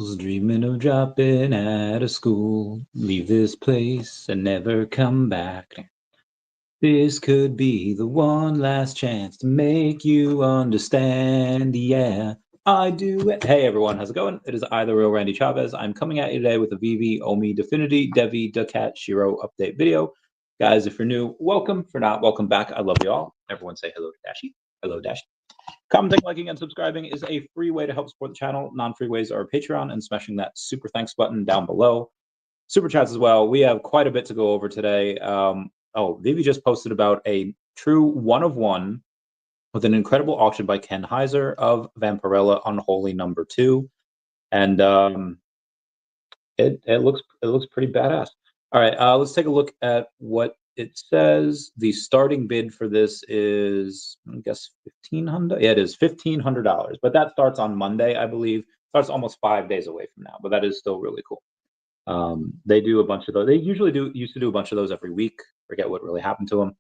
fools dreaming of dropping out of school. Leave this place and never come back. This could be the one last chance to make you understand. Yeah, I do it. Hey everyone, how's it going? It is I, the real Randy Chavez. I'm coming at you today with a VeVe, OMI, Definity, DEVVE, daCAT, Shiro update video. Guys, if you're new, welcome. For not, welcome back. I love you all. Everyone say hello to Dashi. Hello, Dashi. Commenting, liking, and subscribing is a free way to help support the channel. Non-free ways are Patreon and smashing that super thanks button down below. Super chats as well. We have quite a bit to go over today. VeVe just posted about a true one of one with an incredible auction by Ken Heiser of Vampirella Unholy number 2. And it looks pretty badass. All right, let's take a look at what it says. The starting bid for this is, I guess, $1,500. Yeah, it is $1,500, but that starts on Monday, I believe. Starts almost 5 days away from now, but that is still really cool. They do a bunch of those. They usually used to do a bunch of those every week. Forget what really happened to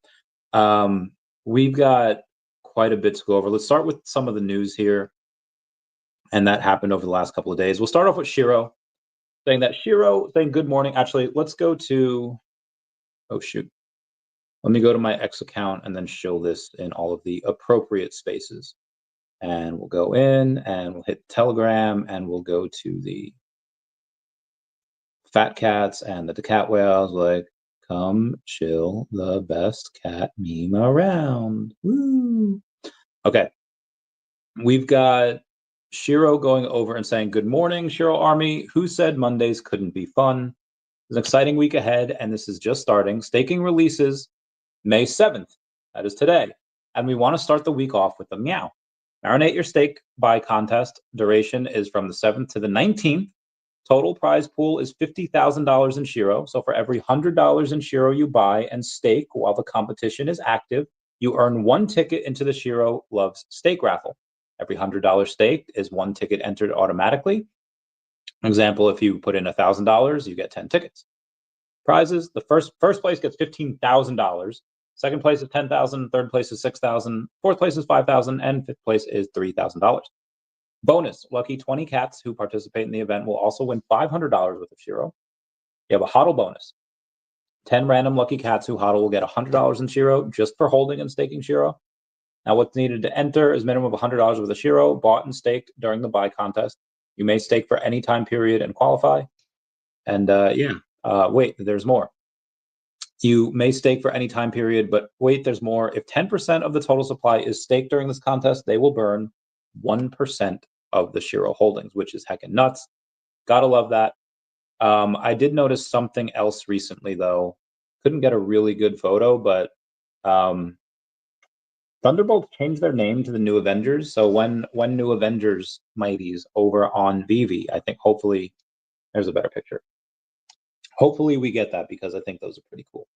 them. We've got quite a bit to go over. Let's start with some of the news here, and that happened over the last couple of days. We'll start off with Shiro, saying good morning. Actually, let's go to, oh shoot. Let me go to my X account and then show this in all of the appropriate spaces. And we'll go in and we'll hit Telegram and we'll go to the fat cats and the cat whales, like, come chill, the best cat meme around. Woo! Okay. We've got Shiro going over and saying, good morning, Shiro Army. Who said Mondays couldn't be fun? It's an exciting week ahead, and this is just starting. Staking releases May 7th. That is today. And we want to start the week off with the meow. Marinate your stake buy contest. Duration is from the 7th to the 19th. Total prize pool is $50,000 in Shiro. So for every $100 in Shiro you buy and stake while the competition is active, you earn 1 ticket into the Shiro Loves Stake raffle. Every $100 staked is 1 ticket entered automatically. For example, if you put in $1,000, you get 10 tickets. Prizes: the first place gets $15,000. Second place is $10,000. Third place is $6,000. Fourth place is $5,000, and fifth place is $3,000. Bonus: lucky 20 cats who participate in the event will also win $500 worth of Shiro. You have a hodl bonus. 10 random lucky cats who hodl will get $100 in Shiro just for holding and staking Shiro. Now, what's needed to enter is minimum of $100 worth of Shiro bought and staked during the buy contest. You may stake for any time period and qualify. And wait, there's more. You may stake for any time period, but wait, there's more. If 10% of the total supply is staked during this contest, they will burn 1% of the Shiro holdings, which is heckin' nuts. Gotta love that. I did notice something else recently, though. Couldn't get a really good photo, but Thunderbolt changed their name to the New Avengers. So when New Avengers Mighties over on VeVe, I think hopefully there's a better picture. Hopefully we get that, because I think those are pretty cool.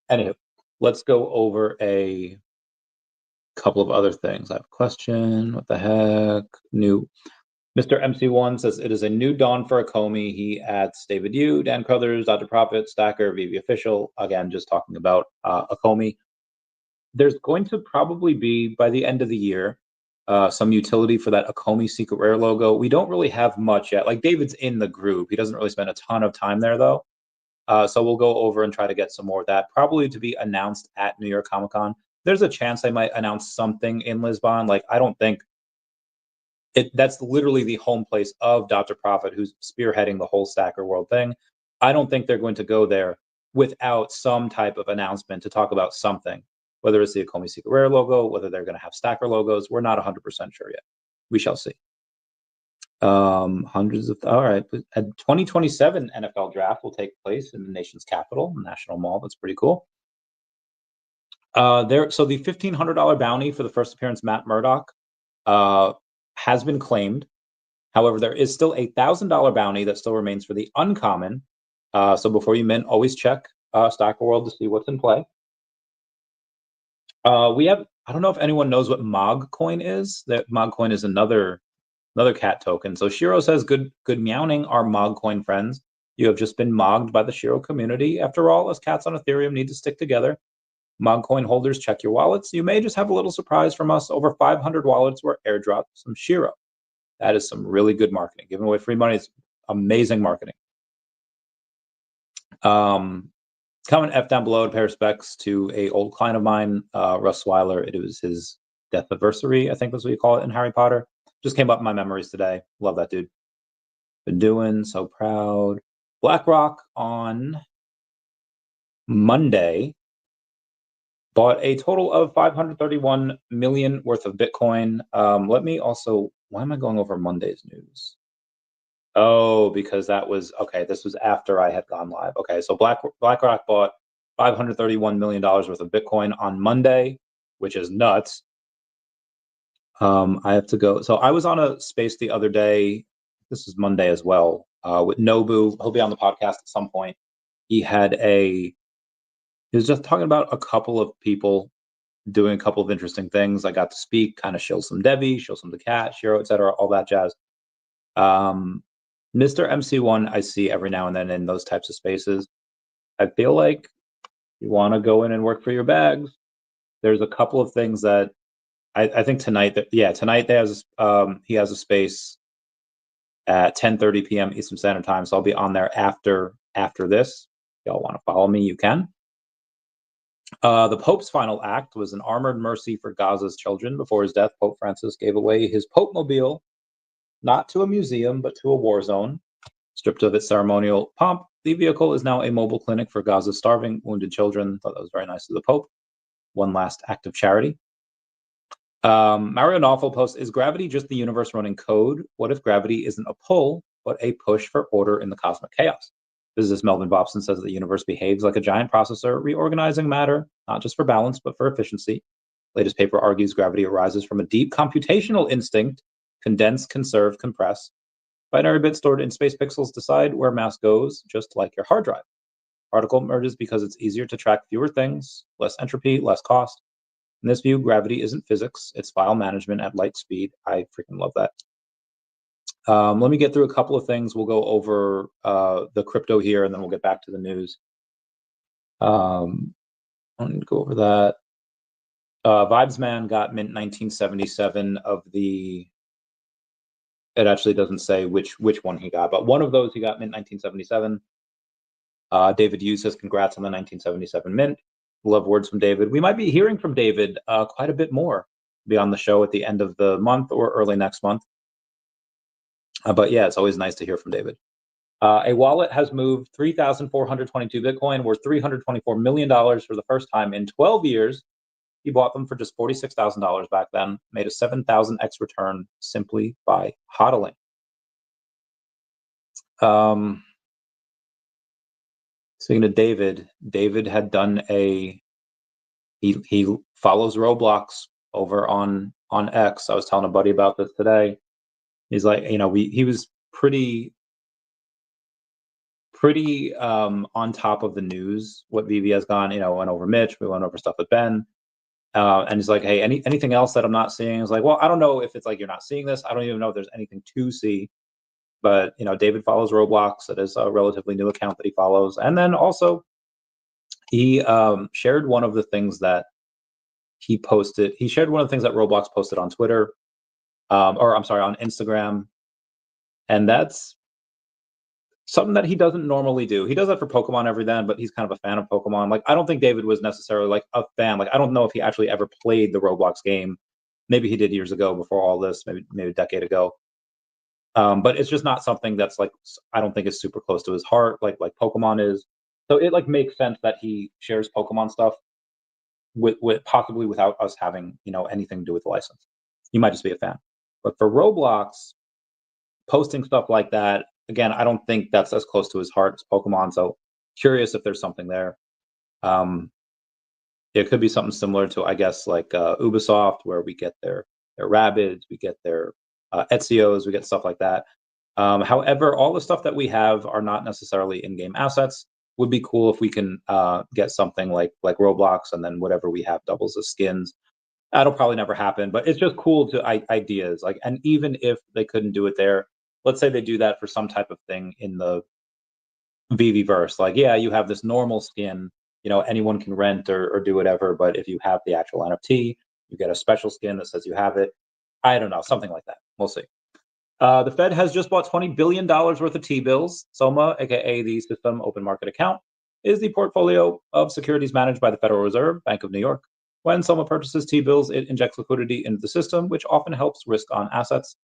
Anywho, let's go over a couple of other things. I have a question. What the heck? New. Mr. MC1 says, it is a new dawn for Ecomi. He adds David Yu, Dan Crothers, Dr. Profit, Stacker, VeVe Official. Again, just talking about Ecomi. There's going to probably be, by the end of the year, some utility for that Ecomi Secret Rare logo. We don't really have much yet. Like, David's in the group. He doesn't really spend a ton of time there, though. So we'll go over and try to get some more of that, probably to be announced at New York Comic Con. There's a chance I might announce something in Lisbon. Like, I don't think that's literally the home place of Dr. Profit, who's spearheading the whole Stacker World thing. I don't think they're going to go there without some type of announcement to talk about something, whether it's the Ecomi Secret Rare logo, whether they're going to have Stacker logos. We're not 100% sure yet. We shall see. Hundreds of, all right. A 2027 NFL draft will take place in the nation's capital, National Mall. That's pretty cool. So the $1,500 bounty for the first appearance, Matt Murdock, has been claimed. However, there is still a $1,000 bounty that still remains for the uncommon. So before you mint, always check Stacker World to see what's in play. We have, I don't know if anyone knows what Mog Coin is. That Mog Coin is another cat token. So Shiro says, good meowing, our Mog Coin friends. You have just been mogged by the Shiro community. After all, us cats on Ethereum need to stick together. Mog Coin holders, check your wallets. You may just have a little surprise from us. Over 500 wallets were airdropped some Shiro. That is some really good marketing. Giving away free money is amazing marketing. Comment F down below to pay respects to a old client of mine, Russ Weiler. It was his death anniversary, I think that's what you call it in Harry Potter. Just came up in my memories today. Love that dude. Been doing so proud. BlackRock on Monday bought a total of 531 million worth of Bitcoin. Let me also, why am I going over Monday's news? Oh, because that was, okay, this was after I had gone live. Okay, so BlackRock bought $531 million worth of Bitcoin on Monday, which is nuts. I have to go. So I was on a space the other day. This is Monday as well, with Nobu. He'll be on the podcast at some point. He was just talking about a couple of people doing a couple of interesting things. I got to speak, kind of show some DEVVE, show some daCAT, SHIRO, etc., all that jazz. Mr. MC1, I see every now and then in those types of spaces. I feel like you want to go in and work for your bags. There's a couple of things that I think tonight. Tonight he has a space at 10:30 p.m. Eastern Standard Time. So I'll be on there after this. If y'all want to follow me, you can. The Pope's final act was an armored mercy for Gaza's children. Before his death, Pope Francis gave away his Pope Mobile, not to a museum, but to a war zone. Stripped of its ceremonial pomp, the vehicle is now a mobile clinic for Gaza's starving, wounded children. Thought that was very nice of the Pope. One last act of charity. Mario Nawful posts, is gravity just the universe running code? What if gravity isn't a pull, but a push for order in the cosmic chaos? Physicist Melvin Bobson says the universe behaves like a giant processor, reorganizing matter, not just for balance, but for efficiency. Latest paper argues gravity arises from a deep computational instinct: condense, conserve, compress. Binary bits stored in space pixels decide where mass goes, just like your hard drive. Particle merges because it's easier to track fewer things, less entropy, less cost. In this view, gravity isn't physics, it's file management at light speed. I freaking love that. Let me get through a couple of things. We'll go over the crypto here, and then we'll get back to the news. Let me go over that. Vibesman got mint 1977 of the... It actually doesn't say which one he got, but one of those he got mint 1977. David Hughes says congrats on the 1977 mint. Love words from David. We might be hearing from David quite a bit more. Be on the show at the end of the month or early next month. But yeah, it's always nice to hear from David. A wallet has moved 3,422 Bitcoin, worth $324 million for the first time in 12 years. He bought them for just $46,000 back then, made a 7,000x return simply by hodling. Speaking of David, David had done he follows Roblox over on X. I was telling a buddy about this today. He's like, he was pretty on top of the news, what VeVe has gone, went over Mitch, we went over stuff with Ben. And he's like, hey, anything else that I'm not seeing? He's like, well, I don't know if it's like you're not seeing this. I don't even know if there's anything to see. But, David follows Roblox. That is a relatively new account that he follows. And then also, he shared one of the things that he posted. He shared one of the things that Roblox posted on Twitter, on Instagram. And that's something that he doesn't normally do. He does that for Pokemon every then, but he's kind of a fan of Pokemon. Like, I don't think David was necessarily like a fan. Like, I don't know if he actually ever played the Roblox game. Maybe he did years ago before all this, maybe a decade ago. But it's just not something that's like, I don't think is super close to his heart, like Pokemon is. So it like makes sense that he shares Pokemon stuff with possibly without us having, anything to do with the license. You might just be a fan. But for Roblox, posting stuff like that, again, I don't think that's as close to his heart as Pokemon. So curious if there's something there. It could be something similar to, I guess, like Ubisoft, where we get their Rabbids, we get their Ezios, we get stuff like that. However, all the stuff that we have are not necessarily in-game assets. Would be cool if we can get something like Roblox, and then whatever we have doubles as skins. That'll probably never happen, but it's just cool to ideas. Like, and even if they couldn't do it there, let's say they do that for some type of thing in the VeVe-verse. Like, yeah, you have this normal skin, anyone can rent or do whatever, but if you have the actual NFT, you get a special skin that says you have it. I don't know, something like that. We'll see. The Fed has just bought $20 billion worth of T-bills. SOMA, aka the System Open Market Account, is the portfolio of securities managed by the Federal Reserve Bank of New York. When SOMA purchases T-bills, it injects liquidity into the system, which often helps risk-on assets.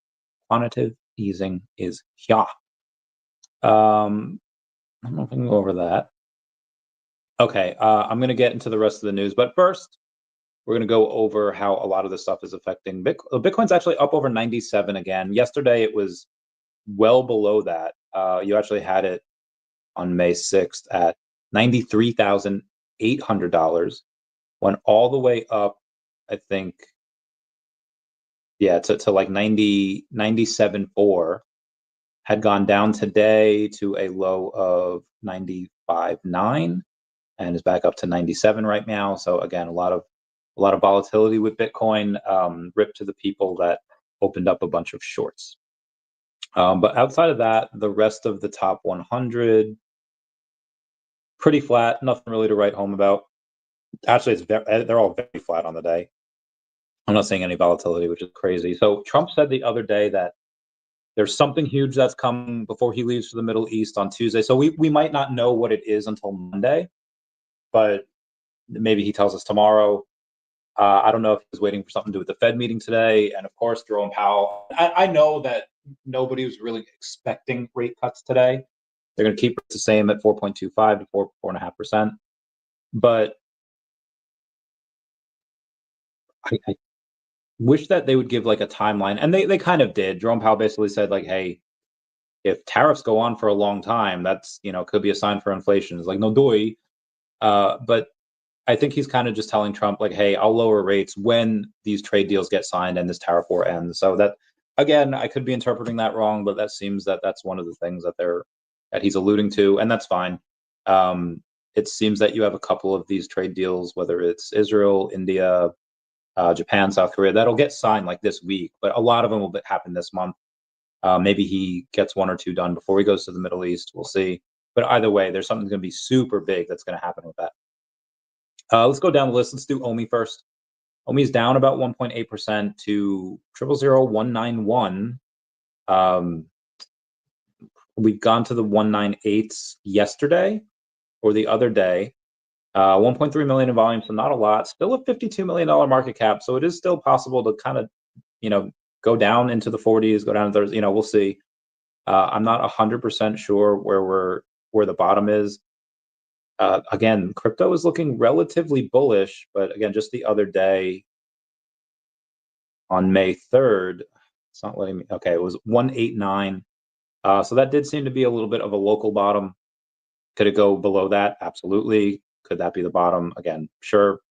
Quantitative easing is here. I don't know if I can go over that. Okay, I'm going to get into the rest of the news, but first, we're going to go over how a lot of this stuff is affecting Bitcoin. Bitcoin's actually up over 97 again. Yesterday, it was well below that. You actually had it on May 6th at $93,800, went all the way up, I think, yeah, to like 97.4, had gone down today to a low of 95.9 and is back up to 97 right now. So again, a lot of volatility with Bitcoin. Rip to the people that opened up a bunch of shorts. But outside of that, the rest of the top 100, pretty flat, nothing really to write home about. Actually, they're all very flat on the day. I'm not seeing any volatility, which is crazy. So Trump said the other day that there's something huge that's coming before he leaves for the Middle East on Tuesday. So we might not know what it is until Monday, but maybe he tells us tomorrow. I don't know if he's waiting for something to do with the Fed meeting today. And of course, Jerome Powell. I know that nobody was really expecting rate cuts today. They're going to keep it the same at 4.25 to 4.5%. But I wish that they would give like a timeline. And they kind of did. Jerome Powell basically said like, hey, if tariffs go on for a long time, that's, could be a sign for inflation. It's like, no doy. But I think he's kind of just telling Trump like, hey, I'll lower rates when these trade deals get signed and this tariff war ends. So that, again, I could be interpreting that wrong, but that seems that that's one of the things that he's alluding to, and that's fine. It seems that you have a couple of these trade deals, whether it's Israel, India, Japan, South Korea, that'll get signed like this week, but a lot of them will happen this month. Maybe he gets one or two done before he goes to the Middle East. We'll see. But either way, there's something going to be super big that's going to happen with that. Let's go down the list. Let's do OMI first. OMI is down about 1.8% to 000191. We've gone to the 198s yesterday or the other day. 1.3 million in volume, so not a lot. Still a $52 million market cap, so it is still possible to kind of, go down into the 40s, go down to 30s. We'll see. I'm not 100% sure where the bottom is. Again, crypto is looking relatively bullish, but again, just the other day on May 3rd, it's not letting me. Okay, it was 189. So that did seem to be a little bit of a local bottom. Could it go below that? Absolutely. Could that be the bottom? Again, sure.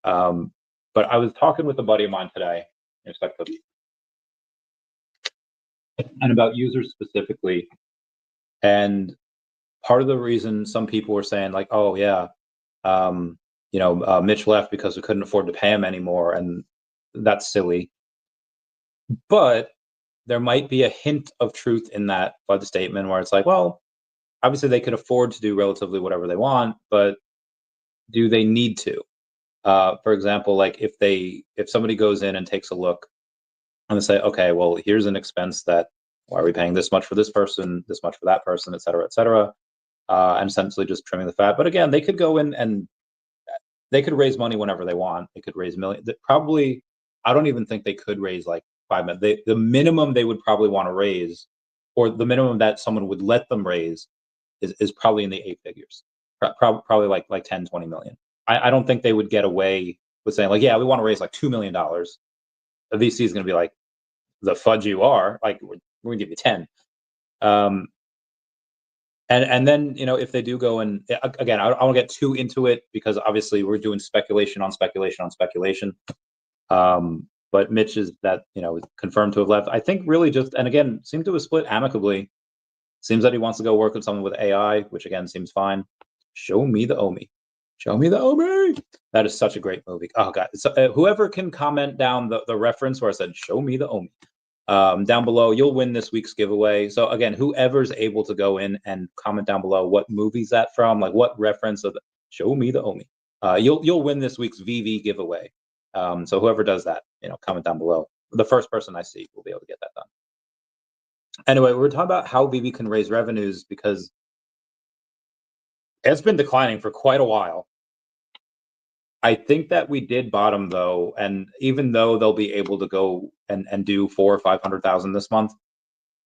But I was talking with a buddy of mine today, and about users specifically. And part of the reason some people were saying like, oh yeah, Mitch left because we couldn't afford to pay him anymore, and that's silly. But there might be a hint of truth in that by the statement where it's like, well, obviously they could afford to do relatively whatever they want, but do they need to? For example, like if somebody goes in and takes a look and they say, okay, well, here's an expense that, why are we paying this much for this person, this much for that person, et cetera, and essentially just trimming the fat. But again, they could go in and they could raise money whenever they want. They could raise millions. Probably, I don't even think they could raise like 5 million. The minimum they would probably want to raise, or the minimum that someone would let them raise, is probably in the 8 figures. Probably like 10, 20 million. I don't think they would get away with saying like, yeah, we want to raise like $2 million. The VC is going to be like, the fudge you are, like we're going to give you 10. And then, if they do go, and again, I don't want to get too into it because obviously we're doing speculation on speculation on speculation. But Mitch is that, confirmed to have left. I think really just, and again, seemed to have split amicably. Seems that he wants to go work with someone with AI, which again seems fine. Show me the OMI. Show me the OMI. That is such a great movie. Oh God! So, whoever can comment down the reference where I said "Show me the OMI" down below, you'll win this week's giveaway. So again, whoever's able to go in and comment down below what movie's that from, like what reference of "Show me the OMI," you'll win this week's VeVe giveaway. So whoever does that, comment down below. The first person I see will be able to get that done. Anyway, we're talking about how VeVe can raise revenues because it's been declining for quite a while. I think that we did bottom though, and even though they'll be able to go and do 400,000 or 500,000 this month,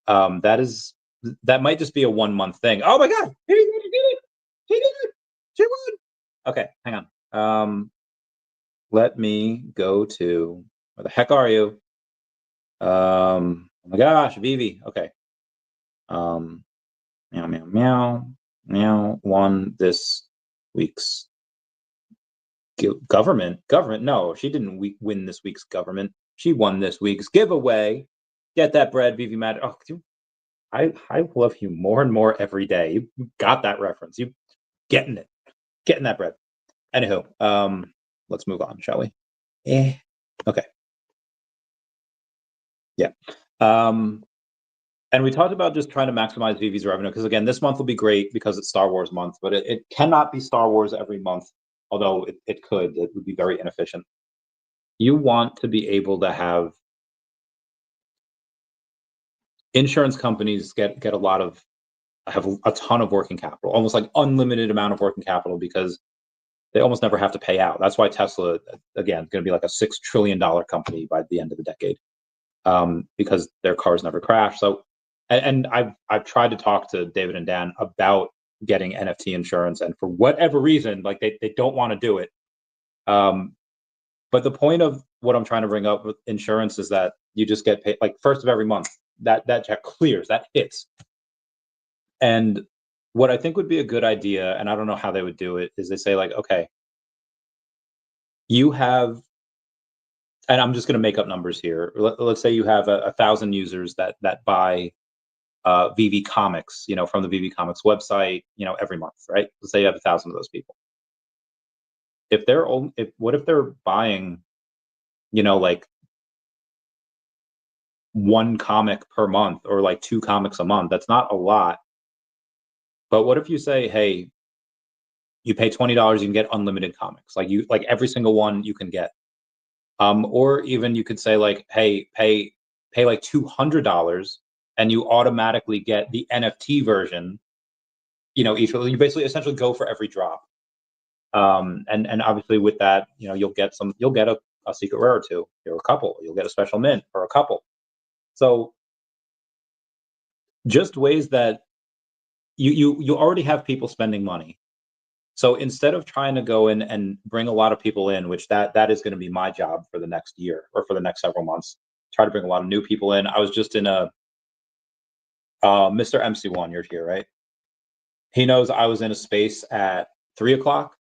that might just be a 1 month thing. Oh my God, he did it! He did it! She won! Okay, hang on. Let me go to, where the heck are you? Oh my gosh, VeVe. Okay. Meow meow meow meow won this week's government. No, she didn't win this week's government. She won this week's giveaway. Get that bread, VeVe Mad. Oh, dude, I love you more and more every day. You got that reference. You getting it, getting that bread. Anywho, let's move on, shall we? Okay. Yeah. And we talked about just trying to maximize VeVe's revenue because, again, this month will be great because it's Star Wars month, but it cannot be Star Wars every month, although it could. It would be very inefficient. You want to be able to have insurance companies have a ton of working capital, almost like unlimited amount of working capital because they almost never have to pay out. That's why Tesla, again, is going to be like a $6 trillion company by the end of the decade because their cars never crash. So. And I've tried to talk to David and Dan about getting NFT insurance, and for whatever reason, like they don't want to do it. But the point of what I'm trying to bring up with insurance is that you just get paid like first of every month. That check clears, that hits. And what I think would be a good idea, and I don't know how they would do it, is they say like, okay, you have, and I'm just going to make up numbers here. Let's say you have 1,000 users that buy VeVe Comics, from the VeVe Comics website, every month, right? Let's say you have 1,000 of those people. What if they're buying, like one comic per month or like 2 comics a month? That's not a lot. But what if you say, hey, you pay $20, you can get unlimited comics, like every single one you can get. Or even you could say like, hey, pay like $200 and you automatically get the NFT version. You basically essentially go for every drop. And obviously with that, you'll get a secret rare or two, or a couple. You'll get a special mint or a couple. So just ways that you already have people spending money. So instead of trying to go in and bring a lot of people in, which that is going to be my job for the next year or for the next several months, try to bring a lot of new people in. I was just in a Mr. MC1, you're here, right? He knows I was in a space at 3 o'clock.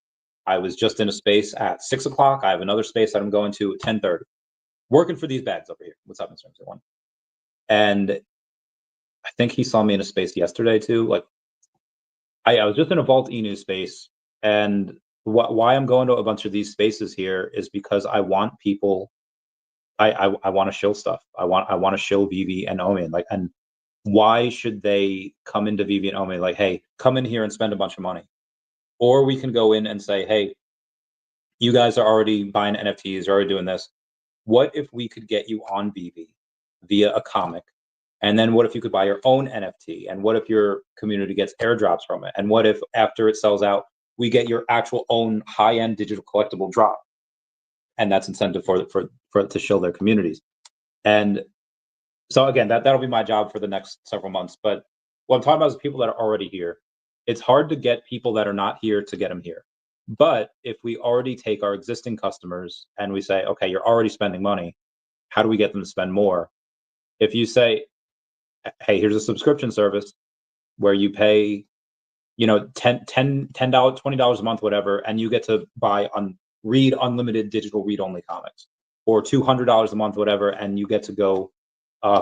I was just in a space at 6 o'clock. I have another space that I'm going to at 10:30. Working for these bags over here. What's up, Mr. MC1? And I think he saw me in a space yesterday too. Like I was just in a Vault E News space, and why I'm going to a bunch of these spaces here is because I want people. I want to shill stuff. I want to shill VeVe and OMI, and why should they come into VeVe and OMI like, hey, come in here and spend a bunch of money? Or we can go in and say, hey, you guys are already buying NFTs, you're already doing this. What if we could get you on VeVe via a comic? And then what if you could buy your own NFT? And what if your community gets airdrops from it? And what if after it sells out, we get your actual own high-end digital collectible drop? And that's incentive for it to shill their communities. And so again, that'll be my job for the next several months. But what I'm talking about is people that are already here. It's hard to get people that are not here to get them here. But if we already take our existing customers and we say, okay, you're already spending money, how do we get them to spend more? If you say, hey, here's a subscription service where you pay, $10, $20 a month, whatever, and you get to read unlimited digital read-only comics, or $200 a month, whatever, and you get to go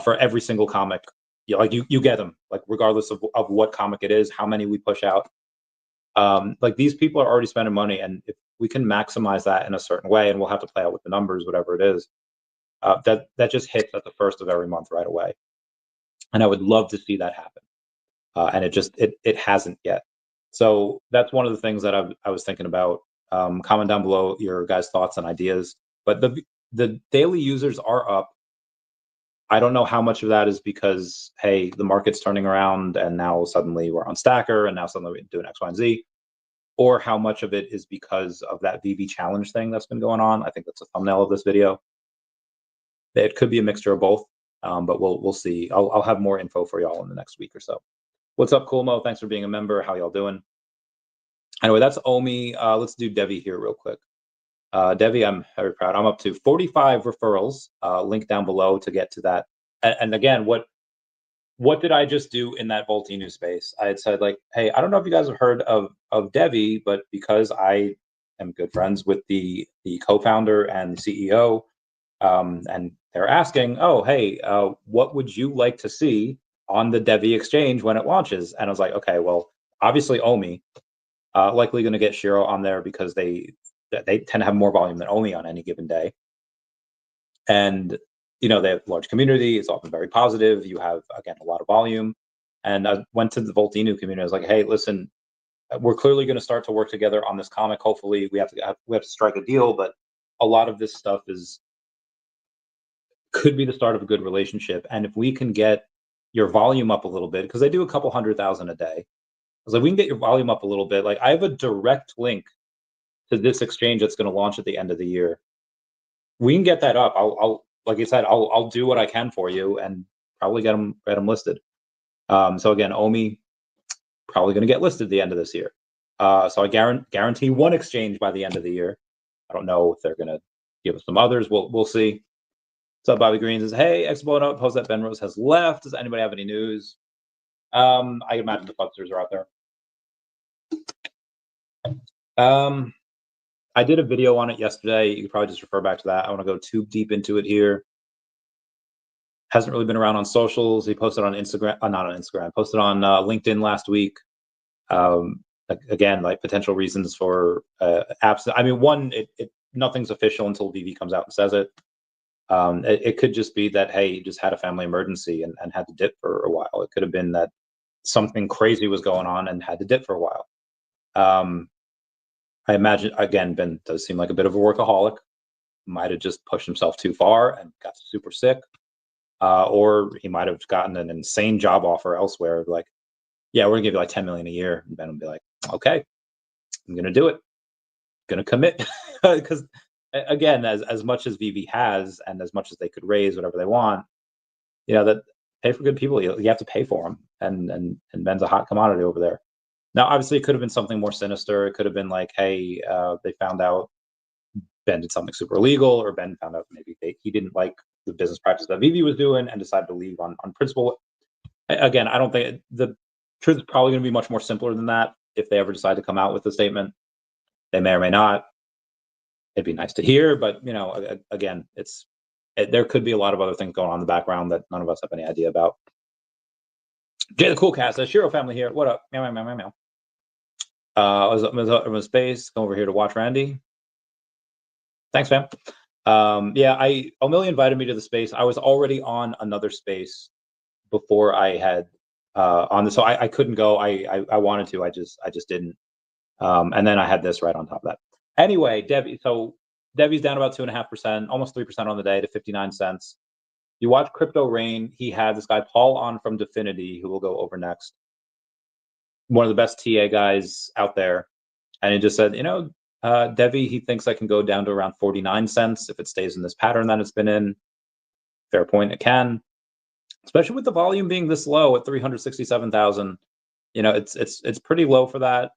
for every single comic. You get them, like regardless of what comic it is, how many we push out. Like these people are already spending money, and if we can maximize that in a certain way, and we'll have to play out with the numbers, whatever it is, that just hits at the first of every month right away. And I would love to see that happen. And it hasn't yet. So that's one of the things that I was thinking about. Comment down below your guys' thoughts and ideas. But the daily users are up. I don't know how much of that is because, hey, the market's turning around and now suddenly we're on Stacker and now suddenly we're doing X, Y, and Z, or how much of it is because of that VeVe challenge thing that's been going on. I think that's a thumbnail of this video. It could be a mixture of both, but we'll see. I'll have more info for y'all in the next week or so. What's up, Cool Mo? Thanks for being a member. How y'all doing? Anyway, that's OMI. Let's do DEVVE here real quick. DEVVE, I'm very proud. I'm up to 45 referrals. Link down below to get to that. And again, what did I just do in that Voltinu space? I had said, like, hey, I don't know if you guys have heard of DEVVE, but because I am good friends with the co-founder and the CEO, and they're asking, oh, hey, what would you like to see on the DEVVE exchange when it launches? And I was like, okay, well, obviously OMI, likely going to get Shiro on there because they tend to have more volume than OMI on any given day. And, you know, they have a large community. It's often very positive. You have, again, a lot of volume. And I went to the Voltinu community. I was like, hey, listen, we're clearly going to start to work together on this comic. Hopefully we have to strike a deal, but a lot of this stuff could be the start of a good relationship. And if we can get your volume up a little bit, because they do a couple 100,000 a day. I was like, we can get your volume up a little bit. Like, I have a direct link to this exchange that's going to launch at the end of the year. We can get that up. I'll like I said, I'll do what I can for you and probably get them listed. So again, OMI probably going to get listed at the end of this year. So I guarantee one exchange by the end of the year. I don't know if they're going to give us some others. We'll see. So Bobby Green says, hey, Expo post that Ben Rose has left. Does anybody have any news? I imagine the Pupsters are out there. I did a video on it yesterday. You could probably just refer back to that. I want to go too deep into it here. Hasn't really been around on socials. He posted on Instagram, not on Instagram, posted on LinkedIn last week. Again, like potential reasons for apps. I mean, one, nothing's official until VeVe comes out and says it. It could just be that, hey, he just had a family emergency and had to dip for a while. It could have been that something crazy was going on and had to dip for a while. I imagine, again, Ben does seem like a bit of a workaholic. Might have just pushed himself too far and got super sick. Or he might have gotten an insane job offer elsewhere. Like, yeah, we're gonna give you like 10 million a year. And Ben will be like, okay, I'm gonna do it. Gonna commit. Because again, as much as VeVe has and as much as they could raise whatever they want, you know, that pay for good people, you have to pay for them. And Ben's a hot commodity over there. Now, obviously, it could have been something more sinister. It could have been like, hey, they found out Ben did something super illegal, or Ben found out maybe he didn't like the business practice that VeVe was doing and decided to leave on principle. Again, I don't think the truth is probably going to be much more simpler than that. If they ever decide to come out with a statement, they may or may not. It'd be nice to hear, but you know, again, there could be a lot of other things going on in the background that none of us have any idea about. Jay the Cool Cat says, Shiro family here. What up? Meow, meow, meow, meow, meow. I was space. Come over here to watch Randy. Thanks, fam. Yeah, O'Milly invited me to the space. I was already on another space before I had on this, so I couldn't go. I wanted to, I just didn't. And then I had this right on top of that. Anyway, DEVVE. So DEVVE's down about 2.5%, almost 3% on the day to 59 cents. You watch Crypto Rain. He had this guy Paul on from Definity, who will go over next. One of the best TA guys out there, and he just said, you know, DEVVE, he thinks I can go down to around 49 cents if it stays in this pattern that it's been in. Fair point, it can, especially with the volume being this low at 367,000. You know, it's pretty low for that.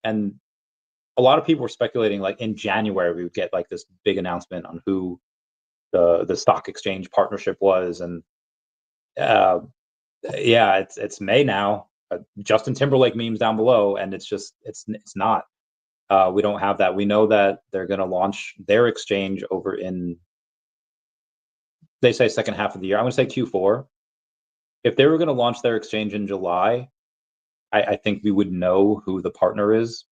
And a lot of people were speculating, like in January we would get like this big announcement on who the stock exchange partnership was, and yeah, it's May now. Justin Timberlake memes down below, and it's not. We don't have that. We know that they're going to launch their exchange over in, they say second half of the year. I'm going to say Q4. If they were going to launch their exchange in July, I think we would know who the partner is.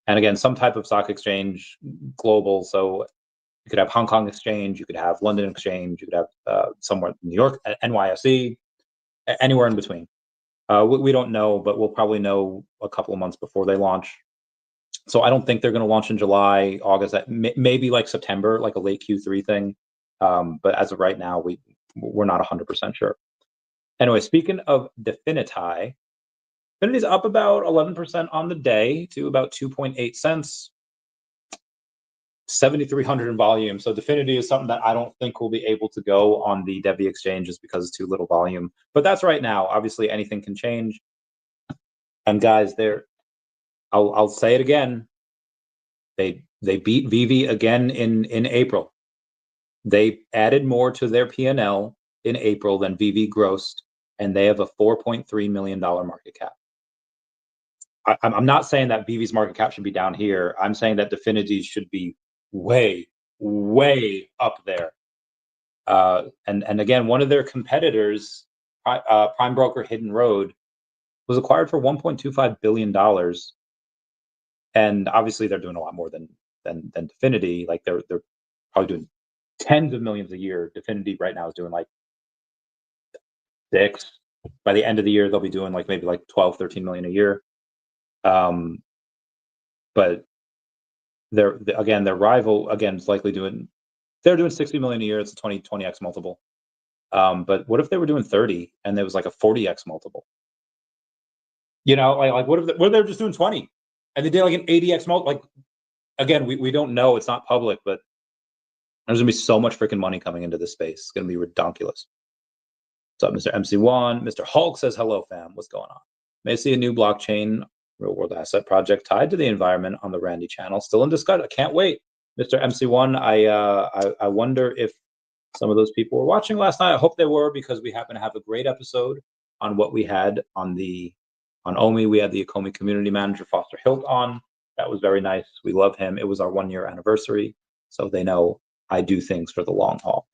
And again, some type of stock exchange, global. So you could have Hong Kong exchange, you could have London exchange, you could have somewhere in New York, NYSE, anywhere in between. We don't know, but we'll probably know a couple of months before they launch. So I don't think they're going to launch in July, August, maybe like September, like a late Q3 thing. But as of right now, we we're not 100% sure. Anyway, speaking of Definity, Definity's up about 11% on the day to about 2.8 cents. 7,300 in volume. So Definity is something that I don't think will be able to go on the DEVVE exchange just because it's too little volume. But that's right now. Obviously, anything can change. And guys, I'll say it again. They beat VeVe again in April. They added more to their P&L in April than VeVe grossed, and they have a $4.3 million market cap. I'm not saying that VeVe's market cap should be down here. I'm saying that Definity should be way up there. And again, one of their competitors, prime broker Hidden Road, was acquired for $1.25 billion. And obviously they're doing a lot more than Definity. Like they're probably doing tens of millions a year. Definity right now is doing like 6. By the end of the year, they'll be doing like maybe like 12, 13 million a year. But their rival again is likely they're doing 60 million a year. It's a 20x multiple. But what if they were doing 30 and there was like a 40x multiple? You know, like what if they're just doing 20 and they did like an 80x multiple? Like again, we don't know. It's not public, but there's gonna be so much freaking money coming into this space. It's gonna be ridiculous. What's up, Mr. MC1? Mr. Hulk says hello, fam. What's going on? May see a new blockchain real world asset project tied to the environment on the Randy channel. Still in discussion. I can't wait. Mr. MC1, I wonder if some of those people were watching last night. I hope they were, because we happen to have a great episode on what we had on OMI. We had the Ecomi community manager, Foster Hilt, on. That was very nice. We love him. It was our 1-year anniversary, so they know I do things for the long haul.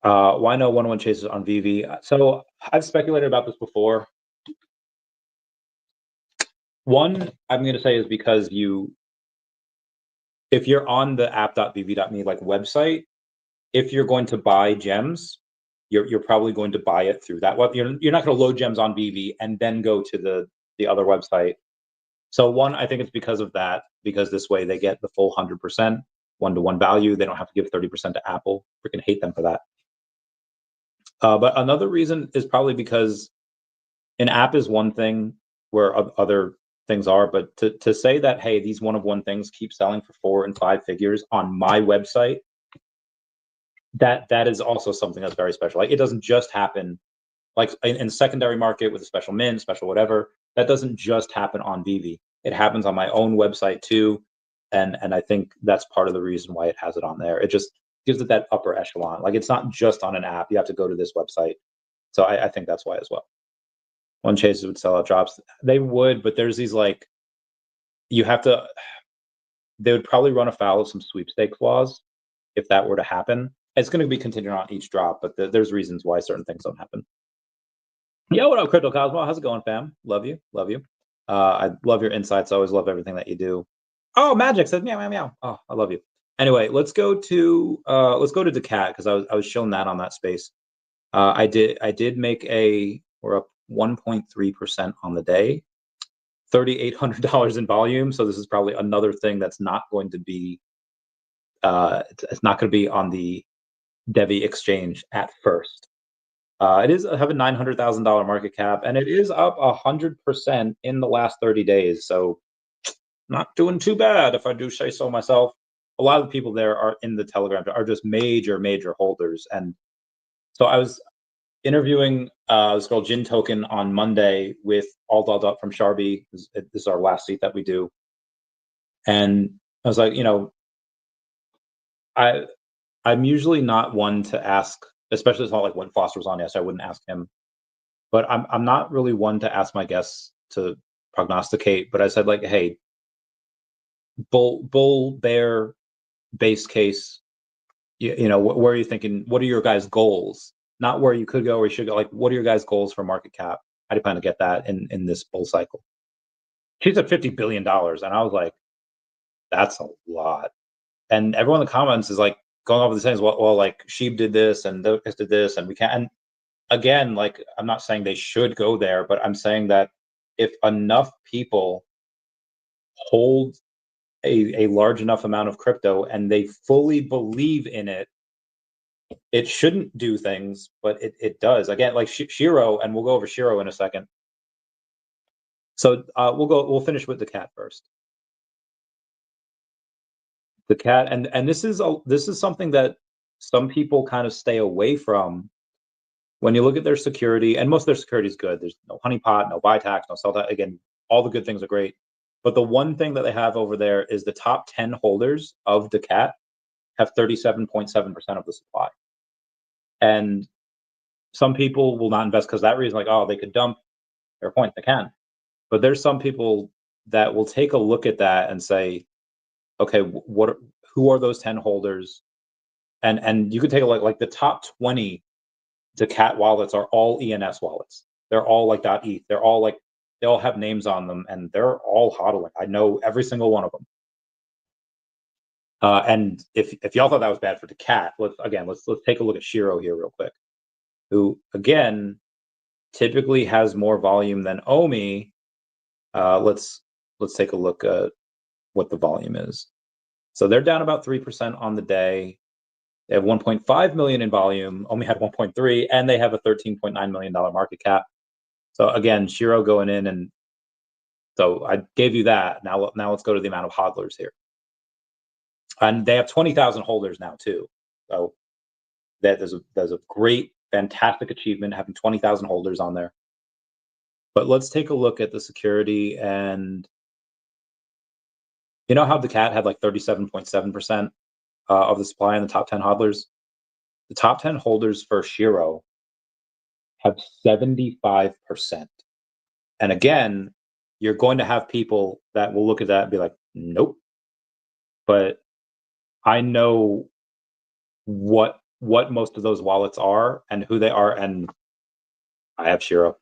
Why no 1-1 chases on VeVe? So I've speculated about this before. One, I'm going to say is because if you're on the app.vv.me like website, if you're going to buy gems, you're probably going to buy it through that web. You're not going to load gems on VeVe and then go to the other website. So one, I think it's because of that, because this way they get the full 100% one-to-one value. They don't have to give 30% to Apple. Freaking hate them for that. But another reason is probably because an app is one thing where other things are, but to say that, hey, these one-of-one things keep selling for 4 and 5 figures on my website, that is also something that's very special. Like it doesn't just happen like in the secondary market with a special mint, special whatever. That doesn't just happen on VeVe. It happens on my own website too, and I think that's part of the reason why it has it on there. It just gives it that upper echelon. Like it's not just on an app. You have to go to this website. So I think that's why as well. One chases would sell out drops. They would, but there's these like, they would probably run afoul of some sweepstakes laws if that were to happen. It's going to be contingent on each drop, but there's reasons why certain things don't happen. Yo, what up, Crypto Cosmo? How's it going, fam? Love you. I love your insights. I always love everything that you do. Oh, Magic says meow meow meow. Oh, I love you. Anyway, let's go to daCAT, because I was shown that on that space. I did make we're up 1.3% on the day, $3,800 in volume. So this is probably another thing that's not going to be it's not going to be on the DEVVE exchange at first. It is have a $900,000 market cap, and it is up 100% in the last 30 days. So not doing too bad, if I do say so myself. A lot of the people there are in the Telegram are just major holders. And so I was interviewing this girl Jin Token on Monday with All Dolled Up from Sharby. This is our last seat that we do. And I was like, I'm usually not one to ask, especially it's not like when Foster was on yesterday, I wouldn't ask him. But I'm not really one to ask my guests to prognosticate. But I said, like, hey, bull, bear, base case, where are you thinking? What are your guys' goals? Not where you could go or you should go. Like, what are your guys' goals for market cap? How do you plan to get that in this bull cycle? She said $50 billion. And I was like, that's a lot. And everyone in the comments is like going over the things. Well, like Sheeb did this and this did this, and we can't. And again, like, I'm not saying they should go there, but I'm saying that if enough people hold a large enough amount of crypto and they fully believe in it, it shouldn't do things, but it does. Again, like Shiro, and we'll go over Shiro in a second. So we'll finish with daCAT first. daCAT, and this is something that some people kind of stay away from when you look at their security, and most of their security is good. There's no honeypot, no buy tax, no sell tax. Again, all the good things are great. But the one thing that they have over there is the top 10 holders of daCAT have 37.7% of the supply. And some people will not invest because that reason, like, oh, they could dump their point, they can. But there's some people that will take a look at that and say, okay, who are those 10 holders? And you could take a look, like the top 20 daCAT wallets are all ENS wallets. They're all like .eth. They're all like, they all have names on them, and they're all hodling. I know every single one of them. And if y'all thought that was bad for daCAT, let's take a look at Shiro here real quick, who again typically has more volume than OMI. Let's take a look at what the volume is. So they're down about 3% on the day. They have 1.5 million in volume. OMI had 1.3, and they have a $13.9 million market cap. So again, Shiro going in, and so I gave you that. Now let's go to the amount of hodlers here. And they have 20,000 holders now too. So there's a great, fantastic achievement having 20,000 holders on there. But let's take a look at the security. And you know how daCAT had like 37.7% of the supply in the top 10 hodlers? The top 10 holders for Shiro have 75%. And again, you're going to have people that will look at that and be like, nope. But I know what most of those wallets are and who they are, and I have Shiro.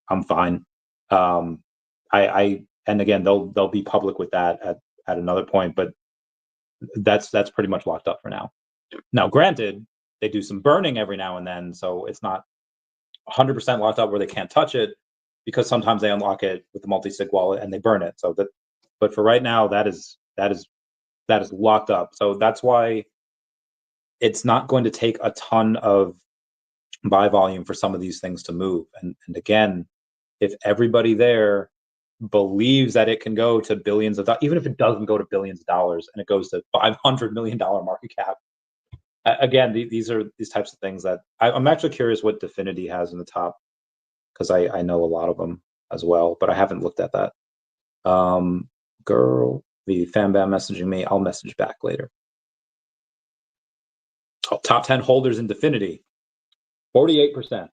I'm fine. And again, they'll be public with that at another point, but that's pretty much locked up for now. Now, granted, they do some burning every now and then, so it's not 100% locked up where they can't touch it, because sometimes they unlock it with the multi-sig wallet and they burn it. So but for right now, that is locked up. So that's why it's not going to take a ton of buy volume for some of these things to move. And again, if everybody there believes that it can go to billions of dollars, even if it doesn't go to billions of dollars and it goes to $500 million market cap, again, these are these types of things that I'm actually curious what Definity has in the top, because I know a lot of them as well, but I haven't looked at that. Girl, the fanbam messaging me. I'll message back later. Oh, top 10 holders in Definity, 48%.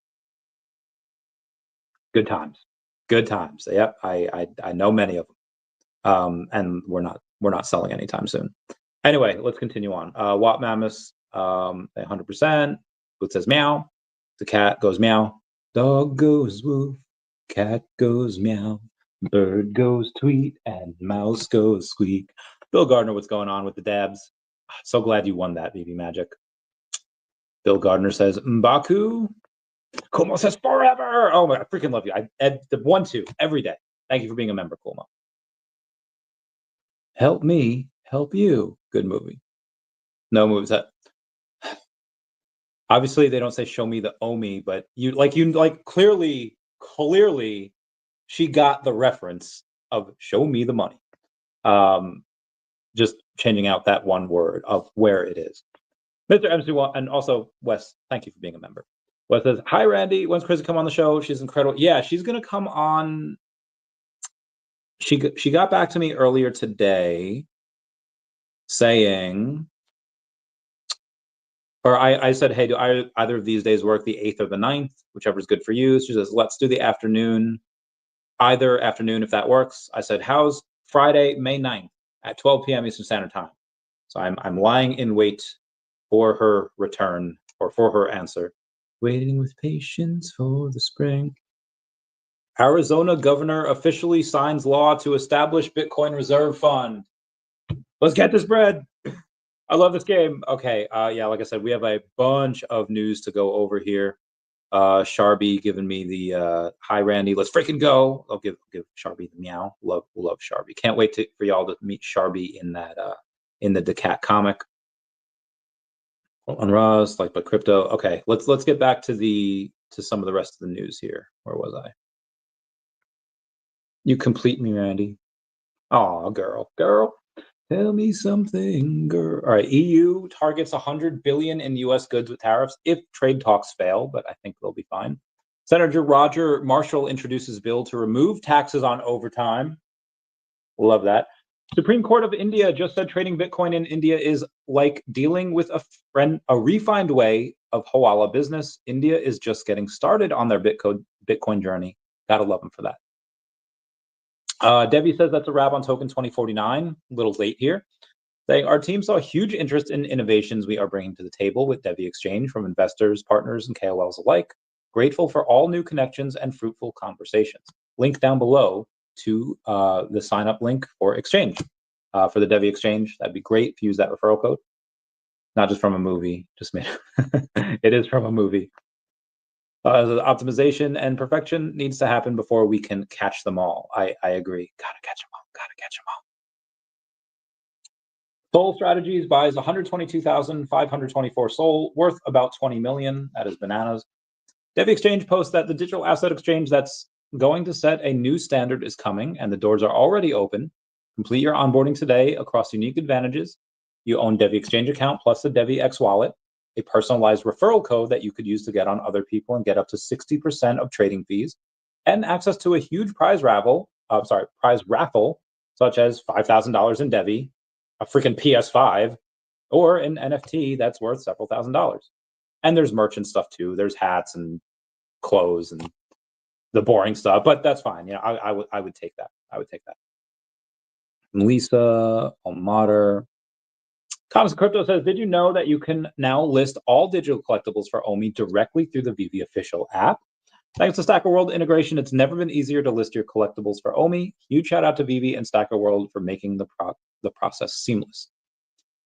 Good times. Good times. Yep, I know many of them. And we're not selling anytime soon. Anyway, let's continue on. Watt Mammoth, 100%. It says meow. The cat goes meow. Dog goes woof. Cat goes meow. Bird goes tweet. And mouse goes squeak. Bill Gardner, what's going on with the dabs? So glad you won that, VeVe Magic. Bill Gardner says Mbaku. Kumo says forever. Oh my, I freaking love you. The 1-2 every day. Thank you for being a member, Kumo. Help me, help you. Good movie. No moves that. Obviously, they don't say show me the OMI, but you clearly, she got the reference of show me the money. Just changing out that one word of where it is. Mr. MC1, and also Wes, thank you for being a member. Wes says, hi, Randy. When's Chrissy come on the show? She's incredible. Yeah, she's going to come on. She got back to me earlier today saying, or I said, hey, do either of these days work, the 8th or the 9th, whichever is good for you? She says, let's do the afternoon, either afternoon if that works. I said, how's Friday, May 9th at 12 p.m. Eastern Standard Time? So I'm lying in wait for her return, or for her answer. Waiting with patience for the spring. Arizona governor officially signs law to establish Bitcoin Reserve Fund. Let's get this bread. I love this game. Okay, yeah, like I said, we have a bunch of news to go over here. Sharby giving me the hi, Randy. Let's freaking go. I'll give Sharby the meow. Love Sharby. Can't wait for y'all to meet Sharby in that in the daCAT comic. On Rust, like, but crypto. Okay, let's get back to some of the rest of the news here. Where was I? You complete me, Randy. Oh, girl. Tell me something, girl. All right, EU targets 100 billion in U.S. goods with tariffs if trade talks fail, but I think they'll be fine. Senator Roger Marshall introduces bill to remove taxes on overtime. Love that. Supreme Court of India just said trading Bitcoin in India is like dealing with a refined way of Hawala business. India is just getting started on their Bitcoin journey. Gotta love them for that. DEVVE says that's a wrap on Token 2049. A little late here. Saying our team saw huge interest in innovations we are bringing to the table with DEVVE Exchange from investors, partners, and KOLs alike. Grateful for all new connections and fruitful conversations. Link down below to the sign up link for Exchange, for the DEVVE Exchange. That'd be great if you use that referral code. Not just from a movie, just made it is from a movie. The optimization and perfection needs to happen before we can catch them all. I agree. Gotta catch them all. Gotta catch them all. Soul Strategies buys 122,524 Soul, worth about 20 million. That is bananas. DEVVE Exchange posts that the digital asset exchange that's going to set a new standard is coming, and the doors are already open. Complete your onboarding today across unique advantages. You own DEVVE Exchange account plus the DEVVE wallet, a personalized referral code that you could use to get on other people and get up to 60% of trading fees, and access to a huge prize raffle, such as $5,000 in DEVVE, a freaking PS5, or an NFT that's worth several $1,000s. And there's merchant stuff too. There's hats and clothes and the boring stuff, but that's fine. I would take that. I would take that. Lisa Almater. Comics and Crypto says, did you know that you can now list all digital collectibles for OMI directly through the VeVe official app? Thanks to Stacker World integration, it's never been easier to list your collectibles for OMI. Huge shout out to VeVe and Stacker World for making the process seamless.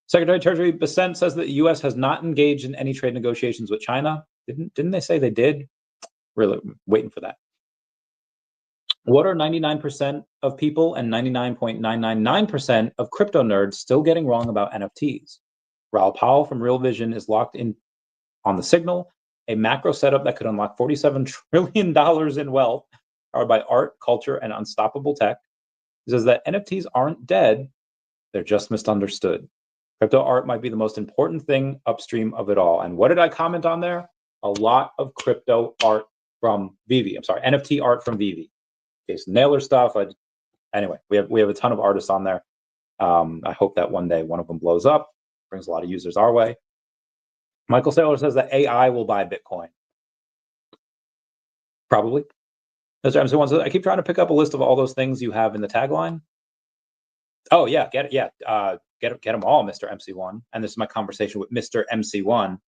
Secretary of Treasury Bessent says that the U.S. has not engaged in any trade negotiations with China. Didn't they say they did? Really waiting for that. What are 99% of people and 99.999% of crypto nerds still getting wrong about NFTs? Raoul Powell from Real Vision is locked in on the signal, a macro setup that could unlock $47 trillion in wealth, powered by art, culture, and unstoppable tech. He says that NFTs aren't dead, they're just misunderstood. Crypto art might be the most important thing upstream of it all. And what did I comment on there? A lot of crypto art from VeVe. I'm sorry, NFT art from VeVe. Okay, so Nailer stuff. Anyway, we have a ton of artists on there. I hope that one day one of them blows up, brings a lot of users our way. Michael Saylor says that AI will buy Bitcoin. Probably. Mr. MC1 says, I keep trying to pick up a list of all those things you have in the tagline. Oh yeah, get it. Yeah, get them all, Mr. MC1. And this is my conversation with Mr. MC1.